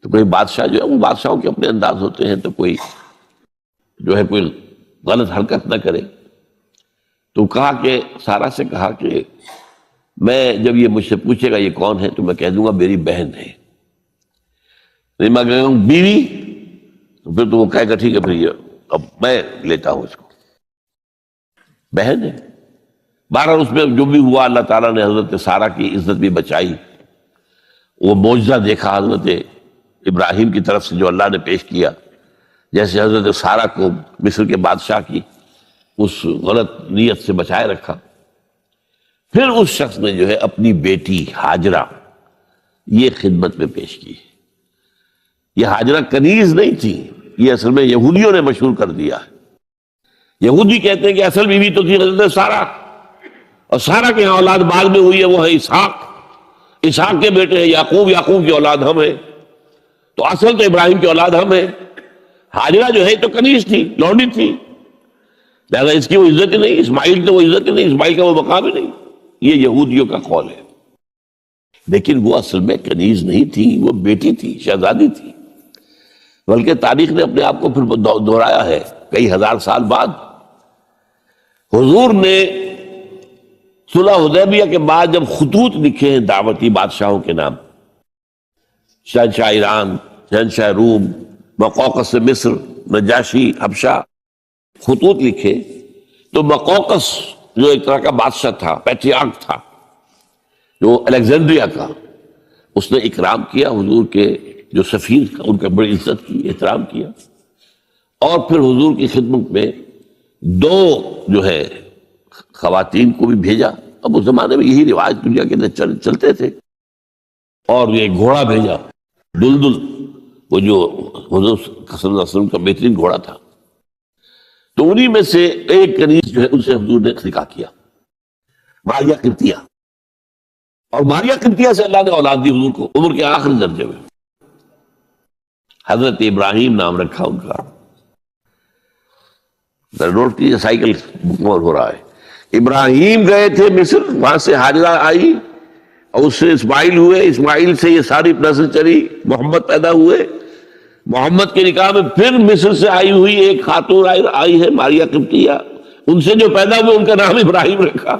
[SPEAKER 1] تو کوئی بادشاہ جو ہے، وہ بادشاہوں کے اپنے انداز ہوتے ہیں، تو کوئی جو ہے کوئی غلط حرکت نہ کرے، تو کہا کہ سارہ سے کہا کہ میں جب یہ مجھ سے پوچھے گا یہ کون ہے تو میں کہہ دوں گا میری بہن ہے، نہیں میں کہوں گا بیوی تو پھر تو وہ کہے گا ٹھیک ہے پھر یہ اب میں لیتا ہوں اس کو، بہن ہے۔ بہرحال اس میں جو بھی ہوا، اللہ تعالیٰ نے حضرت سارہ کی عزت بھی بچائی۔ وہ معجزہ دیکھا حضرت ابراہیم کی طرف سے جو اللہ نے پیش کیا، جیسے حضرت سارہ کو مصر کے بادشاہ کی اس غلط نیت سے بچائے رکھا۔ پھر اس شخص نے جو ہے اپنی بیٹی ہاجرہ یہ خدمت میں پیش کی۔ یہ ہاجرہ کنیز نہیں تھی، یہ اصل میں یہودیوں نے مشہور کر دیا ہے۔ یہودی کہتے ہیں کہ اصل بیوی تو تھی حضرت سارہ، اور سارہ کے یہاں اولاد بعد میں ہوئی ہے، وہ ہے اسحاق، اسحاق کے بیٹے ہیں یعقوب، یعقوب کی اولاد ہم ہیں، تو اصل تو ابراہیم کی اولاد ہم ہیں۔ ہاجرہ جو ہے تو کنیز تھی، لونڈی تھی، لہذا اس کی وہ عزت ہی نہیں، اسماعیل تو وہ عزت ہی نہیں، اسماعیل کا وہ مقام ہی نہیں۔ یہ یہودیوں کا قول ہے، لیکن وہ اصل میں کنیز نہیں تھی، وہ بیٹی تھی، شہزادی تھی۔ بلکہ تاریخ نے اپنے آپ کو پھر دہرایا ہے، کئی ہزار سال بعد حضور نے صلح حدیبیہ کے بعد جب خطوط لکھے ہیں دعوتی بادشاہوں کے نام، شہنشاہ ایران، شہنشاہ روم، مقوقس مصر، نجاشی حبشہ، خطوط لکھے، تو مقوقس جو ایک طرح کا بادشاہ تھا، پیٹریارک تھا، جو الیگزینڈریا کا، اس نے اکرام کیا حضور کے جو سفیر تھا، ان کا بڑی عزت کی، احترام کیا، اور پھر حضور کی خدمت میں دو جو ہے خواتین کو بھی بھیجا۔ اب اس زمانے میں یہی رواج دنیا کے اندر چلتے تھے، اور یہ گھوڑا بھیجا، دلدل، وہ جو حضور صلی اللہ علیہ وسلم کا بہترین گھوڑا تھا، تو انہی میں سے ایک کنیز جو ہے ان سے حضور نے نکاح کیا، ماریہ قبطیہ، اور ماریہ قبطیہ سے اللہ نے اولاد دی حضور کو عمر کے آخری درجے میں۔ حضرت ابراہیم نام رکھا ان کا۔ نوٹ کیجیے، سائیکل مکمل ہو رہا ہے۔ ابراہیم گئے تھے مصر، وہاں سے ہاجرہ آئی، اور اس سے اسماعیل ہوئے، اسماعیل سے یہ ساری نسل چلی، محمد پیدا ہوئے، محمد کے نکاح میں پھر مصر سے آئی ہوئی ایک خاتون آئی ہے ماریہ قبطیہ، ان سے جو پیدا ہوئے ان کا نام ابراہیم رکھا۔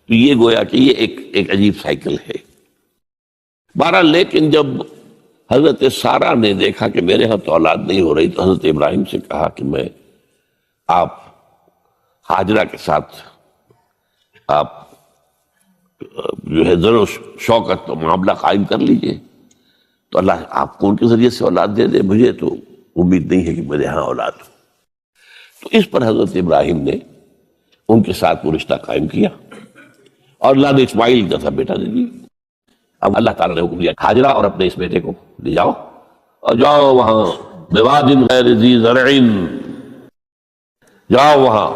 [SPEAKER 1] تو یہ گویا کہ یہ ایک عجیب سائیکل ہے۔ بہرحال لیکن جب حضرت سارہ نے دیکھا کہ میرے ہاں تو اولاد نہیں ہو رہی، تو حضرت ابراہیم سے کہا کہ میں آپ ہاجرہ کے ساتھ آپ جو ہے ذر و شوقت معاملہ قائم کر لیجئے، تو اللہ آپ کو ان کے ذریعے سے اولاد دے دے، مجھے تو امید نہیں ہے کہ میرے ہاں اولاد ہو۔ تو اس پر حضرت ابراہیم نے ان کے ساتھ وہ رشتہ قائم کیا، اور اللہ نے اسماعیل جیسا بیٹا دے دیا۔ اب اللہ تعالیٰ نے حکم دیا ہاجرہ اور اپنے اس بیٹے کو لے جاؤ، اور جاؤ وہاں بواد غیر ذی زرع، جاؤ وہاں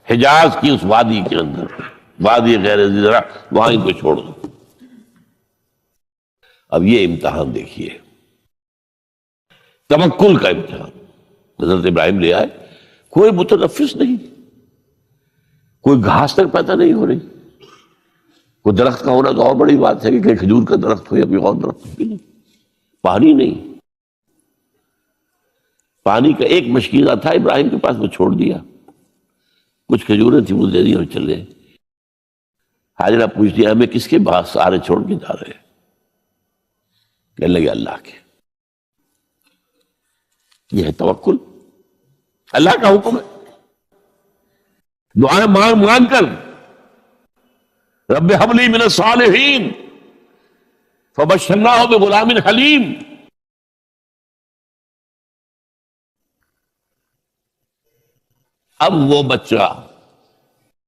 [SPEAKER 1] حجاز کی اس وادی کے اندر، وادی غیر ذی زرع، وہاں ان کو چھوڑ دو۔ اب یہ امتحان دیکھیے، توکل کا امتحان۔ حضرت ابراہیم لے آئے، کوئی متنفس نہیں، کوئی گھاس تک پیدا نہیں ہو رہی، کوئی درخت کا ہونا تو اور بڑی بات ہے کہ کہیں کھجور کا درخت ہو یا کوئی اور درخت بھی نہیں، پانی نہیں، پانی کا ایک مشکیزہ تھا ابراہیم کے پاس، وہ چھوڑ دیا، کچھ کھجوریں تھیں وہ دے دی اور چلے۔ حاجرہ پوچھتی ہے ہمیں کس کے پاس سارے چھوڑ کے جا رہے ہیں؟ کہنے لگے اللہ کے۔ یہ ہے توکل، اللہ کا حکم ہے، دعائیں مانگ کر رب ہب لی من الصالحین فبشرناہ بغلام حلیم۔ اب وہ بچہ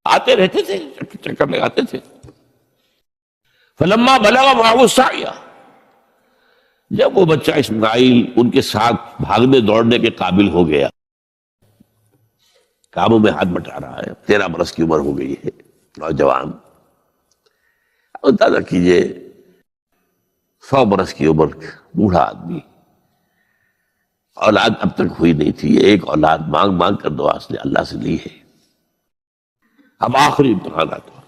[SPEAKER 1] آتے رہتے تھے، چکر لگاتے تھے. فلما بلغ معه السعی، جب وہ بچہ اسماعیل ان کے ساتھ بھاگنے دوڑنے کے قابل ہو گیا، کاموں میں ہاتھ بٹا رہا ہے، 13 برس کی عمر ہو گئی ہے، نوجوان. اندازہ کیجئے 100 برس کی عمر، بوڑھا آدمی، اولاد اب تک ہوئی نہیں تھی. ایک اولاد مانگ مانگ کر دعا اس نے اللہ سے لی ہے. اب آخری امتحانات ہوا،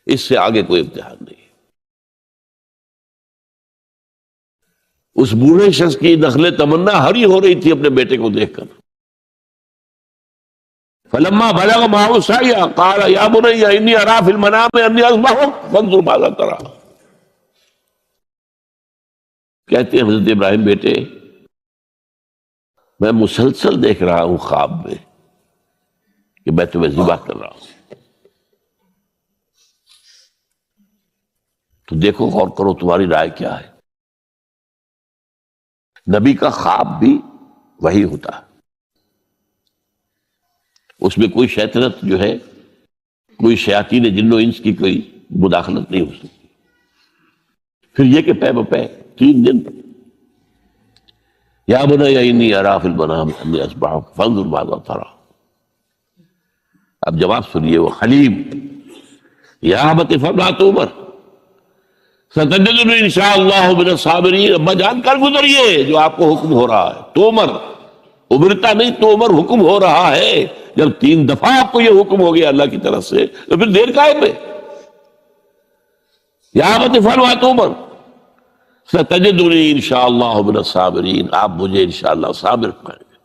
[SPEAKER 1] اس سے آگے کوئی امتحان نہیں. اس بوڑھے شخص کی نخل تمنا ہری ہو رہی تھی اپنے بیٹے کو دیکھ کر. فلما بلغ معه السعی قال یا بنی انی اری فی المنام انی اذبحک فانظر ماذا تری. کہتے ہیں حضرت ابراہیم بیٹے، میں مسلسل دیکھ رہا ہوں خواب میں کہ میں تمہیں ذبح کر رہا ہوں، تو دیکھو غور کرو تمہاری رائے کیا ہے. نبی کا خواب بھی وہی ہوتا ہے، اس میں کوئی شیطنت جو ہے، کوئی شیاطین جن و انس کی کوئی مداخلت نہیں ہو سکتی. پھر یہ کہ پے بپے 3 دن یا بنی انی اری فی المنام انی اذبحک فانظر ماذا تری. اب جواب سنیے، وہ حلیم، یا ابت افعل ما تؤمر ستجدنی انشاءاللہ من الصابرین. ابا جان کر گزریے جو آپ کو حکم ہو رہا ہے. تومر امرتا نہیں، تومر حکم ہو رہا ہے. جب 3 دفعہ آپ کو یہ حکم ہو گیا اللہ کی طرف سے تو پھر دیر کائے پہ. یا ابت افعل ما تؤمر ستجدنی انشاءاللہ من الصابرین. آپ مجھے انشاءاللہ صابر پائیں گے.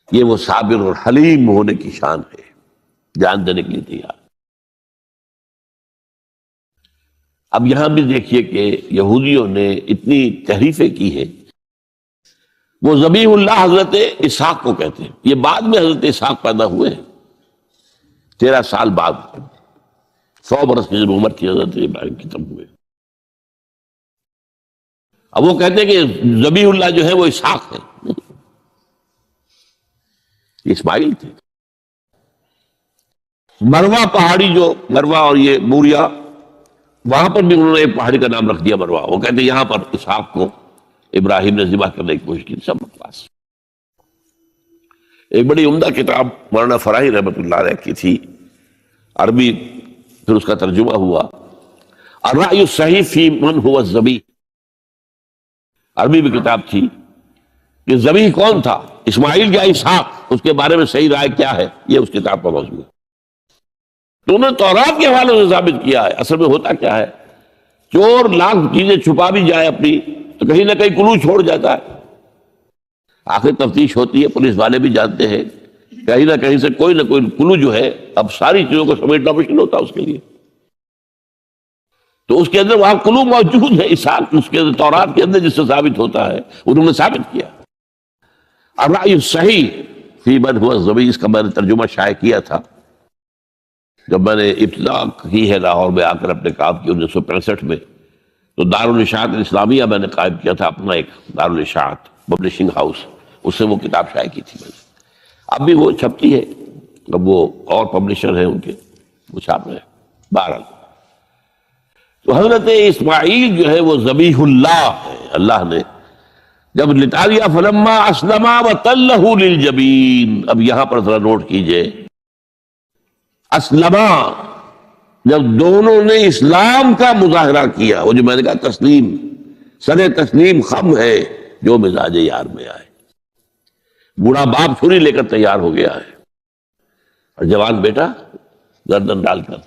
[SPEAKER 1] یہ وہ صابر اور حلیم ہونے کی شان ہے، جان دینے کے لیے تیار. اب یہاں بھی دیکھیے کہ یہودیوں نے اتنی تحریفیں کی ہیں. وہ ذبیح اللہ حضرت اسحاق کو کہتے ہیں. یہ بعد میں حضرت اسحاق پیدا ہوئے ہیں، 13 سال بعد، 100 برس کی جب عمر تھی حضرت ابراہیم کی تب ہوئے. اب وہ کہتے ہیں کہ ذبیح اللہ جو ہے وہ اسحاق ہے، اسماعیل تھے. مروا پہاڑی، جو مروا اور یہ موریا، وہاں پر بھی انہوں نے ایک پہاڑی کا نام رکھ دیا مروا. وہ کہتے ہیں یہاں پر اسحاق کو ابراہیم نے ذبح کرنے کی کوشش کی. سب بکواس. ایک بڑی عمدہ کتاب مولانا فراہی رحمۃ اللہ علیہ کی تھی، عربی، پھر اس کا ترجمہ ہوا، الرأی الصحیح فی من هو الذبیح. عربی بھی کتاب تھی کہ ذبیح کون تھا، اسماعیل یا اسحاق، اس کے بارے میں صحیح رائے کیا ہے. یہ اس کتاب کا موضوع ہے. تو انہوں نے تورات کے حوالے سے ثابت کیا ہے. اصل میں ہوتا کیا ہے، چور لاکھ چیزیں چھپا بھی جائے اپنی تو کہیں نہ کہیں کلو چھوڑ جاتا ہے. آخر تفتیش ہوتی ہے، پولیس والے بھی جانتے ہیں کہیں نہ کہیں سے کوئی نہ کوئی کلو جو ہے، اب ساری چیزوں کو سمیٹنا مشکل ہوتا ہے اس کے لیے. تو اس کے اندر وہاں کلو موجود ہے، اسحاق اس کے اندر، تورات کے اندر، جس سے ثابت ہوتا ہے. انہوں نے ثابت کیا. الرأی الصحیح فی من هو الذبیح، اس کا میں نے ترجمہ شائع کیا تھا جب میں نے ابتدا کی ہے لاہور میں آ کر اپنے کام کی 1965 میں. تو دارالاشاعت الاسلامیہ میں نے قائم کیا تھا اپنا ایک دارالاشاعت پبلشنگ ہاؤس، اس سے وہ کتاب شائع کی تھی میں نے. اب بھی وہ چھپتی ہے، اب وہ اور پبلشر ہیں ان کے، وہ چھاپ رہے ہیں. بہرحال تو حضرت اسماعیل جو ہے وہ ذبیح اللہ ہے. اللہ نے جب لٹا دیا، فلما اسلما وتلہ للجبین. اب یہاں پر ذرا نوٹ کیجئے، اسلما، جب دونوں نے اسلام کا مظاہرہ کیا، وہ جو میں نے کہا تسلیم، سر تسلیم خم ہے جو مزاج یار میں آئے. بوڑھا باپ چھری لے کر تیار ہو گیا ہے اور جوان بیٹا گردن ڈال کر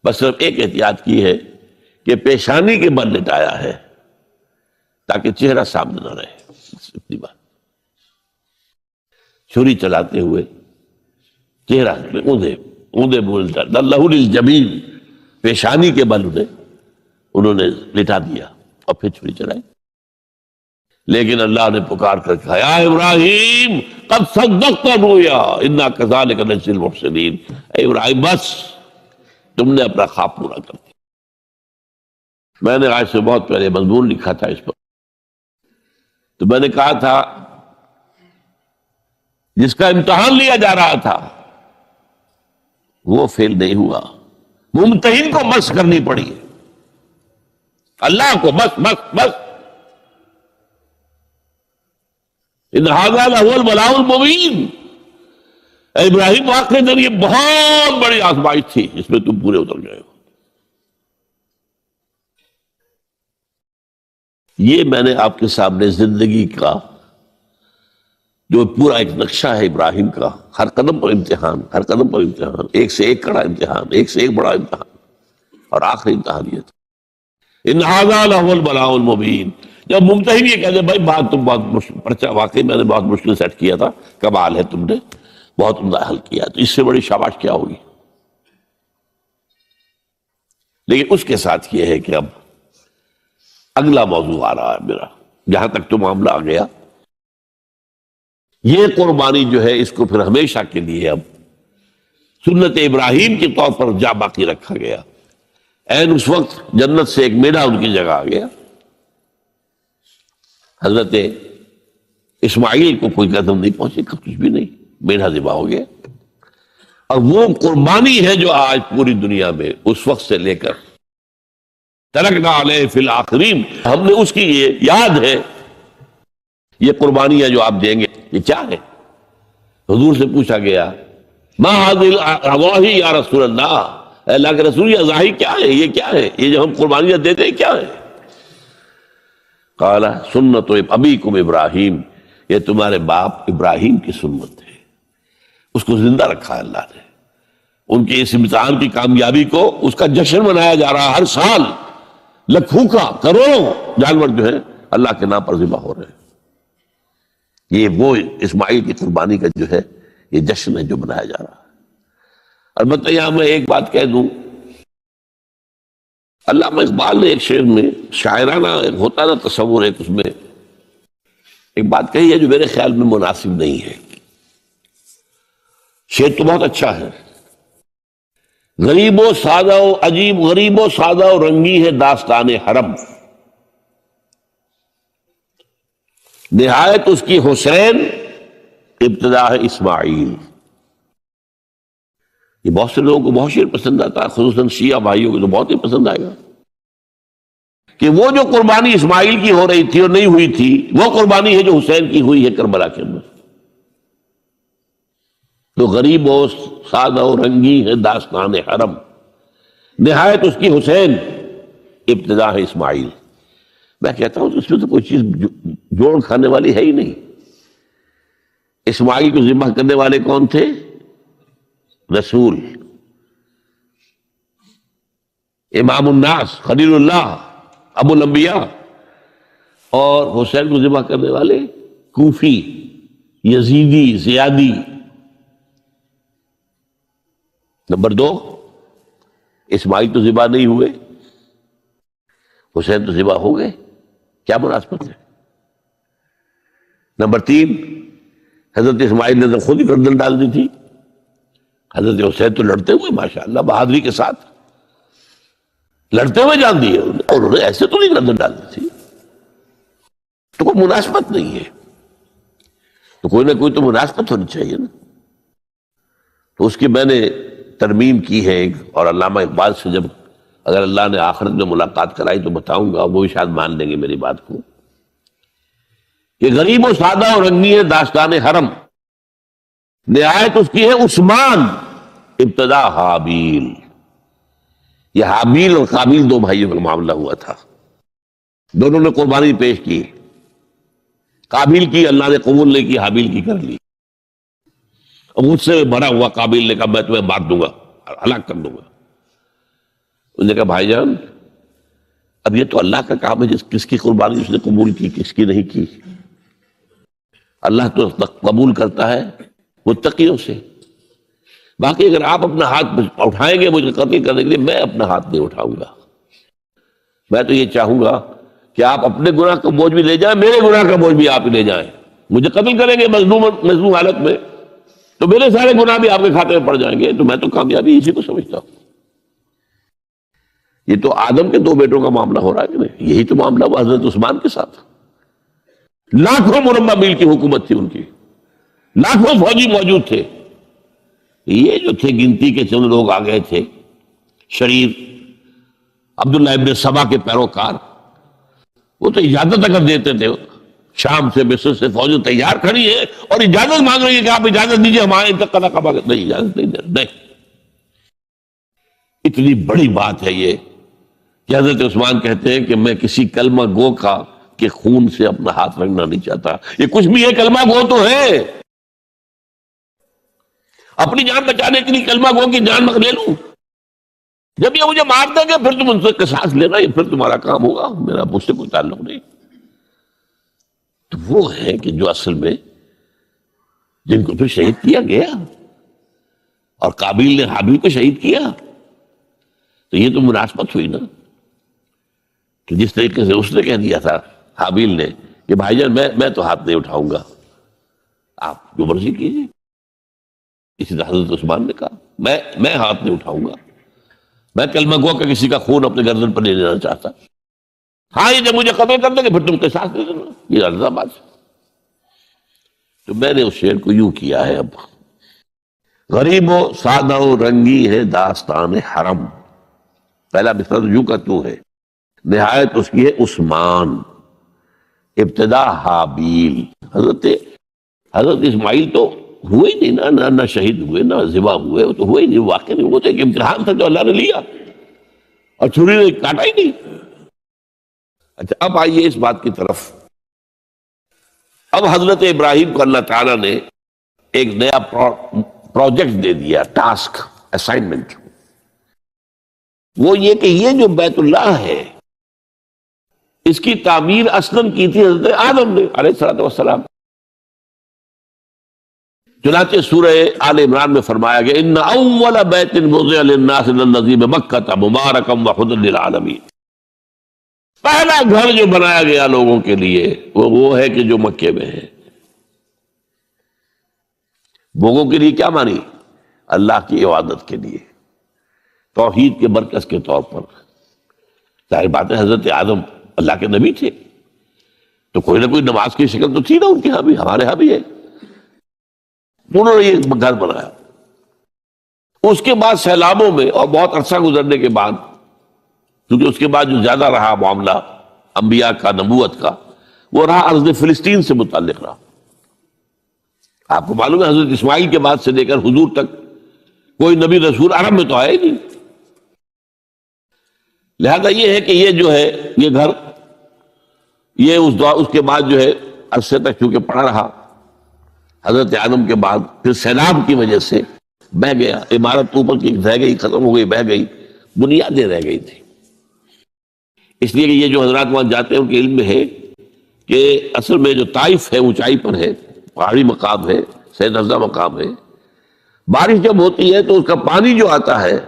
[SPEAKER 1] بس صرف ایک احتیاط کی ہے کہ پیشانی کے بل لٹایا ہے تاکہ چہرہ سامنے نہ رہے. اتنی بات. چھری چلاتے ہوئے چہرہ اوندا بولتا لہو للجبین، پیشانی کے بل انہوں نے لٹا دیا اور پھر چھری چلائی. لیکن اللہ نے پکار کر کہا، یا ابراہیم قد صدقت الرؤیا انا کذالک نجزی المحسنین. اے ابراہیم بس تم نے اپنا خواب پورا کر دیا. میں نے آج سے بہت پہلے مضمون لکھا تھا اس پر، تو میں نے کہا تھا جس کا امتحان لیا جا رہا تھا وہ فیل نہیں ہوا، ممتحن کو مس کرنی پڑی، اللہ کو بس بس بس۔ ان ھذا لہو البلاء المبین، اے ابراہیم واقعی در یہ بہت بڑی آزمائش تھی جس میں تم پورے اتر گئے ہو۔ یہ میں نے آپ کے سامنے زندگی کا جو پورا ایک نقشہ ہے ابراہیم کا، ہر قدم پر امتحان، ہر قدم پر امتحان، ایک سے ایک کڑا امتحان، ایک سے ایک بڑا امتحان، اور آخری امتحان یہ تھا ان ھذا لہو البلاء المبین۔ جب ممتحن یہ کہتے بھائی بات تم بہت پرچہ واقعی میں نے بہت مشکل سیٹ کیا تھا، کمال ہے تم نے بہت عمدہ حل کیا، تو اس سے بڑی شاباش کیا ہوگی؟ لیکن اس کے ساتھ یہ ہے کہ اب اگلا موضوع آ رہا ہے میرا، جہاں تک تو معاملہ آ گیا، یہ قربانی جو ہے اس کو پھر ہمیشہ کے لیے اب سنت ابراہیم کے طور پر جا باقی رکھا گیا۔ این اس وقت جنت سے ایک میڑھا ان کی جگہ آ گیا، حضرت اسماعیل کو کوئی قدم نہیں پہنچے، کچھ بھی نہیں، میڑھا ذبح ہو گیا۔ اور وہ قربانی ہے جو آج پوری دنیا میں اس وقت سے لے کر ترکنا علیہ فی الآخرین، ہم نے اس کی یہ یاد ہے، یہ قربانیاں جو آپ دیں گے یہ کیا ہے؟ حضور سے پوچھا گیا ما ھذی الاضاحی یا رسول اللہ، اے اللہ کے رسول یہ اضاحی کیا ہے، یہ کیا ہے، یہ جو ہم قربانیاں دیتے ہیں کیا ہے؟ قال سنت ابیکم ابراہیم، یہ تمہارے باپ ابراہیم کی سنت ہے، اس کو زندہ رکھا ہے اللہ نے، ان کے اس امتحان کی کامیابی کو اس کا جشن منایا جا رہا ہے، ہر سال لاکھوں کا کروڑوں جانور جو ہے اللہ کے نام پر ذبح ہو رہے ہیں۔ یہ وہ اسماعیل کی قربانی کا جو ہے یہ جشن ہے جو منایا جا رہا ہے۔ البتہ یہاں میں ایک بات کہہ دوں، علامہ اقبال نے ایک شعر میں شاعرانہ ایک ہوتا نا تصور، ایک اس میں ایک بات کہی ہے جو میرے خیال میں مناسب نہیں ہے۔ شعر تو بہت اچھا ہے، غریب و سادہ و عجیب، غریب و سادہ و رنگی ہے داستان حرم، نہایت اس کی حسین ابتدا ہے اسماعیل۔ یہ بہت سے لوگوں کو بہت شعر پسند آتا ہے، خصوصاً شیعہ بھائیوں کو تو بہت ہی پسند آئے گا، کہ وہ جو قربانی اسماعیل کی ہو رہی تھی اور نہیں ہوئی تھی وہ قربانی ہے جو حسین کی ہوئی ہے کربلا کے اندر۔ تو غریب و سادہ و رنگی ہے داستان حرم، نہایت اس کی حسین ابتدا ہے اسماعیل۔ میں کہتا ہوں اس میں تو کوئی چیز جوڑ کھانے والی ہے ہی نہیں۔ اسماعیل کو ذبح کرنے والے کون تھے؟ رسول، امام الناس، خلیل اللہ، ابو الانبیاء، اور حسین کو ذبح کرنے والے کوفی، یزیدی، زیادی۔ نمبر 2، اسماعیل تو ذبح نہیں ہوئے، حسین تو ذبح ہو گئے، کیا مناسبت ہے؟ نمبر 3، حضرت اسماعیل نے تو خود ہی گردن ڈال دی تھی، حضرت حسین تو لڑتے ہوئے ماشاءاللہ بہادری کے ساتھ لڑتے ہوئے جان دیے، اور انہوں نے ایسے تو نہیں گردن ڈال دی تھی، تو کوئی مناسبت نہیں ہے، تو کوئی نہ کوئی تو مناسبت ہونی چاہیے نا۔ تو اس کی میں نے ترمیم کی ہے، اور علامہ اقبال سے جب اگر اللہ نے آخرت میں ملاقات کرائی تو بتاؤں گا، وہ بھی شاید مان لیں گے میری بات کو، کہ غریب و سادہ اور رنگی ہے داستان حرم، نہایت اس کی ہے عثمان ابتدا حابیل۔ یہ حابیل اور قابیل دو بھائیوں کا معاملہ ہوا تھا، دونوں نے قربانی پیش کی، قابیل کی اللہ نے قبول نہیں کی، حابیل کی کر لی۔ اب مجھ سے بڑا ہوا قابیل نے کہا میں تمہیں مار دوں گا، ہلاک کر دوں گا۔ انہوں نے کہا بھائی جان اب یہ تو اللہ کا کام ہے، کس کی قربانی اس نے قبول کی کس کی نہیں کی، اللہ تو قبول کرتا ہے متقیوں سے۔ باقی اگر آپ اپنا ہاتھ اٹھائیں گے مجھے قتل کرنے کے لیے، میں اپنا ہاتھ نہیں اٹھاؤں گا۔ میں تو یہ چاہوں گا کہ آپ اپنے گناہ کا بوجھ بھی لے جائیں، میرے گناہ کا بوجھ بھی آپ ہی لے جائیں۔ مجھے قتل کریں گے مظلوم حالت میں تو میرے سارے گناہ بھی آپ کے کھاتے میں پڑ جائیں گے، تو میں تو کامیابی اسی کو سمجھتا ہوں۔ یہ تو آدم کے 2 بیٹوں کا معاملہ ہو رہا ہے کہ نہیں، یہی تو معاملہ ہوا حضرت عثمان کے ساتھ، لاکھوں مربع میل کی حکومت تھی ان کی، لاکھوں فوجی موجود تھے. یہ جو تھے گنتی کے چند لوگ آ گئے تھے شریر عبداللہ ابن سبا کے پیروکار، وہ تو اجازت اگر دیتے تھے شام سے مصر سے فوج تیار کھڑی ہے اور اجازت مانگ رہی ہے کہ آپ اجازت دیجیے ہمارے انتقال کا نہیں، اجازت نہیں دے نہیں. اتنی بڑی بات ہے یہ کہ حضرت عثمان کہتے ہیں کہ میں کسی کلمہ گو کا کے خون سے اپنا ہاتھ رنگنا نہیں چاہتا. یہ کچھ بھی ہے، کلمہ گو تو ہے. اپنی جان بچانے کے لیے کلمہ گو کی جان لے لوں. جب یہ مجھے مار دیں گے پھر تم ان سے قصاص لینا، یہ پھر تمہارا کام ہوگا، میرا مجھ سے کوئی تعلق نہیں. تو وہ ہے کہ جو اصل میں جن کو پھر شہید کیا گیا، اور قابیل نے حابیل کو شہید کیا. تو یہ تو مناسبت ہوئی نا کہ جس طریقے سے اس نے کہہ دیا تھا حابیل نے کہ بھائی جان میں تو ہاتھ نہیں اٹھاؤں گا، آپ جو مرضی کیجیے. اسی طرح حضرت عثمان نے کہا میں ہاتھ نہیں اٹھاؤں گا، میں کلمہ گو کا کسی کا خون اپنے گردن پر نہیں لینا چاہتا. ہاں یہ جب مجھے قتل کر دیں گے پھر تم قصاص لے لینا، یہ رضا بات. تو میں نے اس شعر کو یوں کیا ہے. اب غریب و سادہ و رنگی ہے داستان حرم، پہلا مصرع یوں کا تو ہے، نہایت اس کی ہے عثمان، ابتدا حابیل. حضرت اسماعیل تو ہوئے ہی نہیں نہ شہید ہوئے نہ ذبح ہوئے، وہ تو ہوئے ہی نہیں، واقع نہیں. وہ تو ایک امتحان تھا جو اللہ نے لیا اور چھری نے کاٹا ہی نہیں. اچھا اب آئیے اس بات کی طرف. اب حضرت ابراہیم کو اللہ تعالیٰ نے ایک نیا پروجیکٹ دے دیا، ٹاسک، اسائنمنٹ. وہ یہ کہ یہ جو بیت اللہ ہے اس کی تعمیر اصلاً کی تھی حضرت آدم نے علیہ الصلوۃ والسلام. چنانچہ سورہ آل عمران میں فرمایا گیا ان اول بیت وضع للناس للذی بمکہ مبارکا وہدی للعالمین. پہلا گھر جو بنایا گیا لوگوں کے لیے وہ ہے کہ جو مکے میں ہے. لوگوں کے لیے کیا مانی؟ اللہ کی عبادت کے لیے، توحید کے مرکز کے طور پر. ظاہر بات ہے حضرت آدم اللہ کے نبی تھے تو کوئی نہ کوئی نماز کی شکل تو تھی نا ان کے ہاں بھی، ہمارے ہاں بھی ہے. انہوں نے یہ گھر بنایا. اس کے بعد سیلابوں میں اور بہت عرصہ گزرنے کے بعد، کیونکہ اس کے بعد جو زیادہ رہا معاملہ انبیاء کا نبوت کا، وہ رہا ارض فلسطین سے متعلق رہا. آپ کو معلوم ہے حضرت اسماعیل کے بعد سے لے کر حضور تک کوئی نبی رسول عرب میں تو آیا ہی نہیں. لہذا یہ ہے کہ یہ جو ہے یہ گھر یہ اس کے بعد جو ہے عرصے تک چونکہ پڑا رہا. حضرت آدم کے بعد پھر سیلاب کی وجہ سے بہہ گیا. عمارت اوپر کی رہ گئی، ختم ہو گئی، بہہ گئی، بنیادیں رہ گئی تھی. اس لیے کہ یہ جو حضرات وہاں جاتے ہیں ان کے علم میں ہے کہ اصل میں جو طائف ہے اونچائی پر ہے، پہاڑی مقام ہے، سید افزا مقام ہے. بارش جب ہوتی ہے تو اس کا پانی جو آتا ہے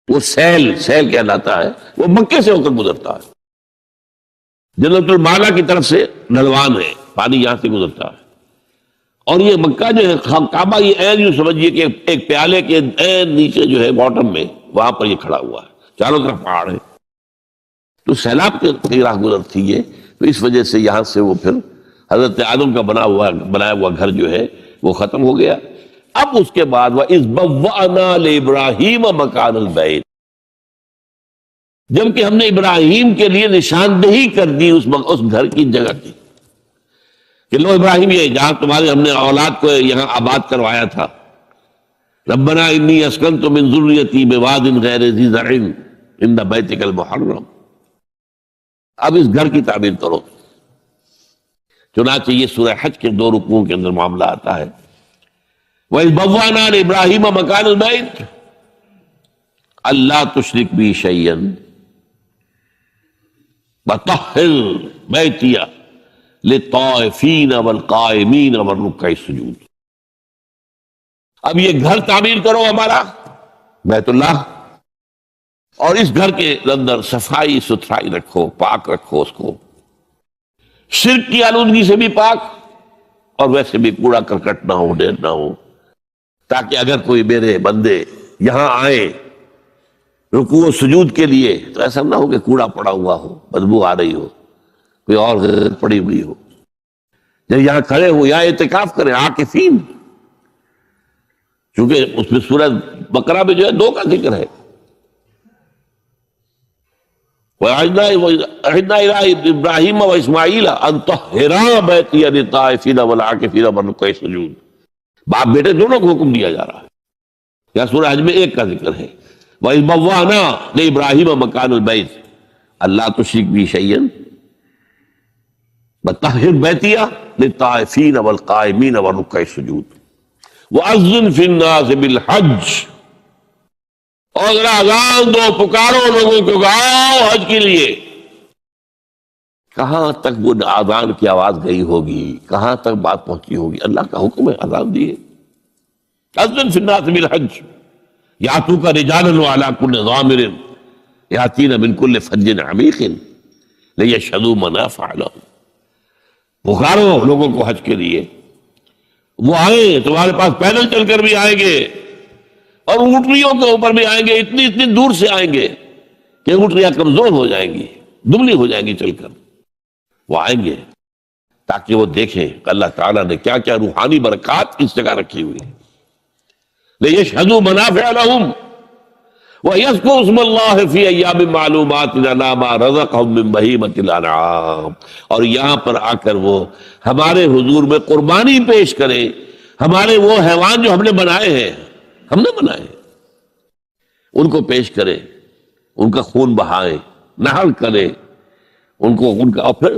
[SPEAKER 1] وہ سیل کہلاتا ہے، وہ مکے سے ہو کر گزرتا ہے. جنت المالا کی طرف سے ڈھلوان ہے، پانی یہاں سے گزرتا ہے. اور یہ مکہ جو ہے کعبہ یہ عین یوں سمجھیے کہ ایک پیالے کے عین نیچے جو ہے باٹم میں وہاں پر یہ کھڑا ہوا ہے، چاروں طرف پہاڑ ہے. تو سیلاب کی راہ گزرتی ہے. تو اس وجہ سے یہاں سے وہ پھر حضرت آدم کا بنایا ہوا گھر جو ہے وہ ختم ہو گیا. اب اس کے بعد وَإِذْ بَوَّأْنَا لِإِبْرَاهِيمَ مَكَانَ الْبَيْتِ، جبکہ ہم نے ابراہیم کے لیے نشاندہی کر دی اس گھر کی جگہ کی کہ لو ابراہیم یہ جہاں تمہارے ہم نے اولاد کو یہاں آباد کروایا تھا. ربنا انی اسکنت من ذریتی بواد غیر ذی زرع عند بیتک المحرم. اب اس گھر کی تعمیر کرو. چنانچہ یہ سورہ حج کے 2 رکوعوں کے اندر معاملہ آتا ہے. وَإِذْ بَوَّأْنَا لِإِبْرَاهِيمَ مَكَانَ الْبَيْتِ أَلَّا تُشْرِكْ بِي شَيْئًا وَطَهِّرْ بَيْتِيَ لِلطَّائِفِينَ وَالْقَائِمِينَ وَالرُّكَّعِ السُّجُودِ. اب یہ گھر تعمیر کرو ہمارا بیت اللہ، اور اس گھر کے اندر صفائی ستھرائی رکھو، پاک رکھو اس کو، شرک کی آلودگی سے بھی پاک اور ویسے بھی کوڑا کرکٹ نہ ہو، ڈھیر نہ ہو، تاکہ اگر کوئی میرے بندے یہاں آئے رکوع و سجود کے لیے تو ایسا نہ ہو کہ کوڑا پڑا ہوا ہو، بدبو آ رہی ہو، کوئی اور غلط پڑی ہوئی ہو. جب یہاں کھڑے ہو، یہاں اعتکاف کریں عاکفین چونکہ اس میں سورہ بقرہ میں جو ہے 2 کا ذکر ہے. وَعِدْنَا إِلَىٰ إِبْرَاهِيمَ وَإِسْمَاعِيلَ أَن طَهِّرَا بَيْتِيَ لِلطَّائِفِينَ وَالْعَاكِفِينَ وَالرُّكَّعِ السُّجُودِ. باپ بیٹے دونوں کو حکم دیا جا رہا ہے. یا سورہ حج میں 1 کا ذکر ہے. وَإِذْ بَوَّأْنَا لِإِبْرَاهِيمَ مَكَانَ الْبَيْتِ أَلَّا تُشْرِكْ بِي شَيْئًا وَطَهِّرْ بَيْتِيَ لِلطَّائِفِينَ وَالْقَائِمِينَ وَالرُّكَّعِ السُّجُودِ وَأَذِّنْ فِي النَّاسِ بِالْحَجِّ. اور ذرا اذان دو، پکارو لوگوں کو کہ آؤ حج کے لیے. کہاں تک وہ اذان کی آواز گئی ہوگی، کہاں تک بات پہنچی ہوگی؟ اللہ کا حکم ہے، اذان دیے. اذن فی الناس بالحج یاتوک رجالا وعلی کل ضامر یاتین من کل فج عمیق لیشہدوا منافع لہم. پکارو لوگوں کو حج کے لیے، وہ آئیں، تمہارے پاس پیدل چل کر بھی آئیں گے اور اونٹنیوں کے اوپر بھی آئیں گے. اتنی دور سے آئیں گے کہ اونٹنیاں کمزور ہو جائیں گی، دبلی ہو جائیں گی چل کر. وہ آئیں گے تاکہ وہ دیکھیں کہ اللہ تعالیٰ نے کیا کیا روحانی برکات اس جگہ رکھی ہوئی. لیشہدوا منافع لہم وَيَذْكُرُوا اسْمَ اللَّهِ فِي أَيَّامٍ مَّعْلُومَاتٍ عَلَىٰ مَا رَزَقَهُم مِّن بَهِيمَةِ الْأَنْعَامِ. اور یہاں پر آ کر وہ ہمارے حضور میں قربانی پیش کریں، ہمارے وہ حیوان جو ہم نے بنائے ہیں، ہم نے بنائے ہیں، ان کو پیش کریں، ان کا خون بہائیں، نحر کریں ان کا. اور پھر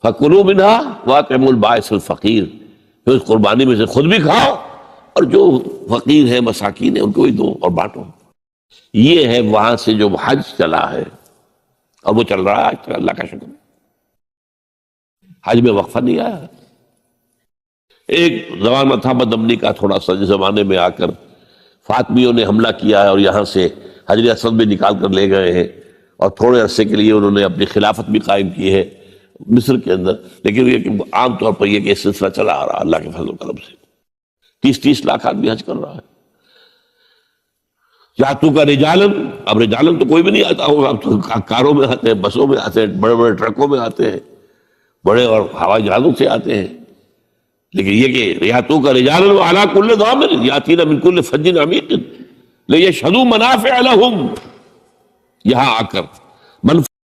[SPEAKER 1] فَكُلُوا مِنْهَا وَأَطْعِمُوا الْبَائِسَ الْفَقِيرَ. پھر اس قربانی میں سے خود بھی کھاؤ اور جو فقیر ہے، مساکین ہے، ان کو بھی دو اور بانٹو. یہ ہے وہاں سے جو حج چلا ہے، اور وہ چل رہا ہے. اللہ کا شکر، حج میں وقفہ نہیں آیا. ایک زمانہ تھا بدامنی کا، تھوڑا سا زمانے میں آ کر فاطمیوں نے حملہ کیا ہے اور یہاں سے حجر اسود بھی نکال کر لے گئے ہیں، اور تھوڑے عرصے کے لیے انہوں نے اپنی خلافت بھی قائم کی ہے مصر کے اندر. لیکن یہ کہ عام طور پر یہ کہ سلسلہ چلا آ رہا اللہ کے فضل و کرم سے. 30 لاکھ آدمی حج کر رہا ہے. یاتو کا رجالن، اب رجالن تو کوئی بھی نہیں آتا ہوگا، اب تو کاروں میں آتے ہیں، بسوں میں آتے ہیں، بڑے بڑے ٹرکوں میں آتے ہیں، بڑے اور ہوائی جہازوں سے آتے ہیں. لیکن یہ کہ یاتو کا رجالن وعلی کل ضامر یاتین من کل فج عمیق لیشہدوا منافع لہم. یہاں آ کر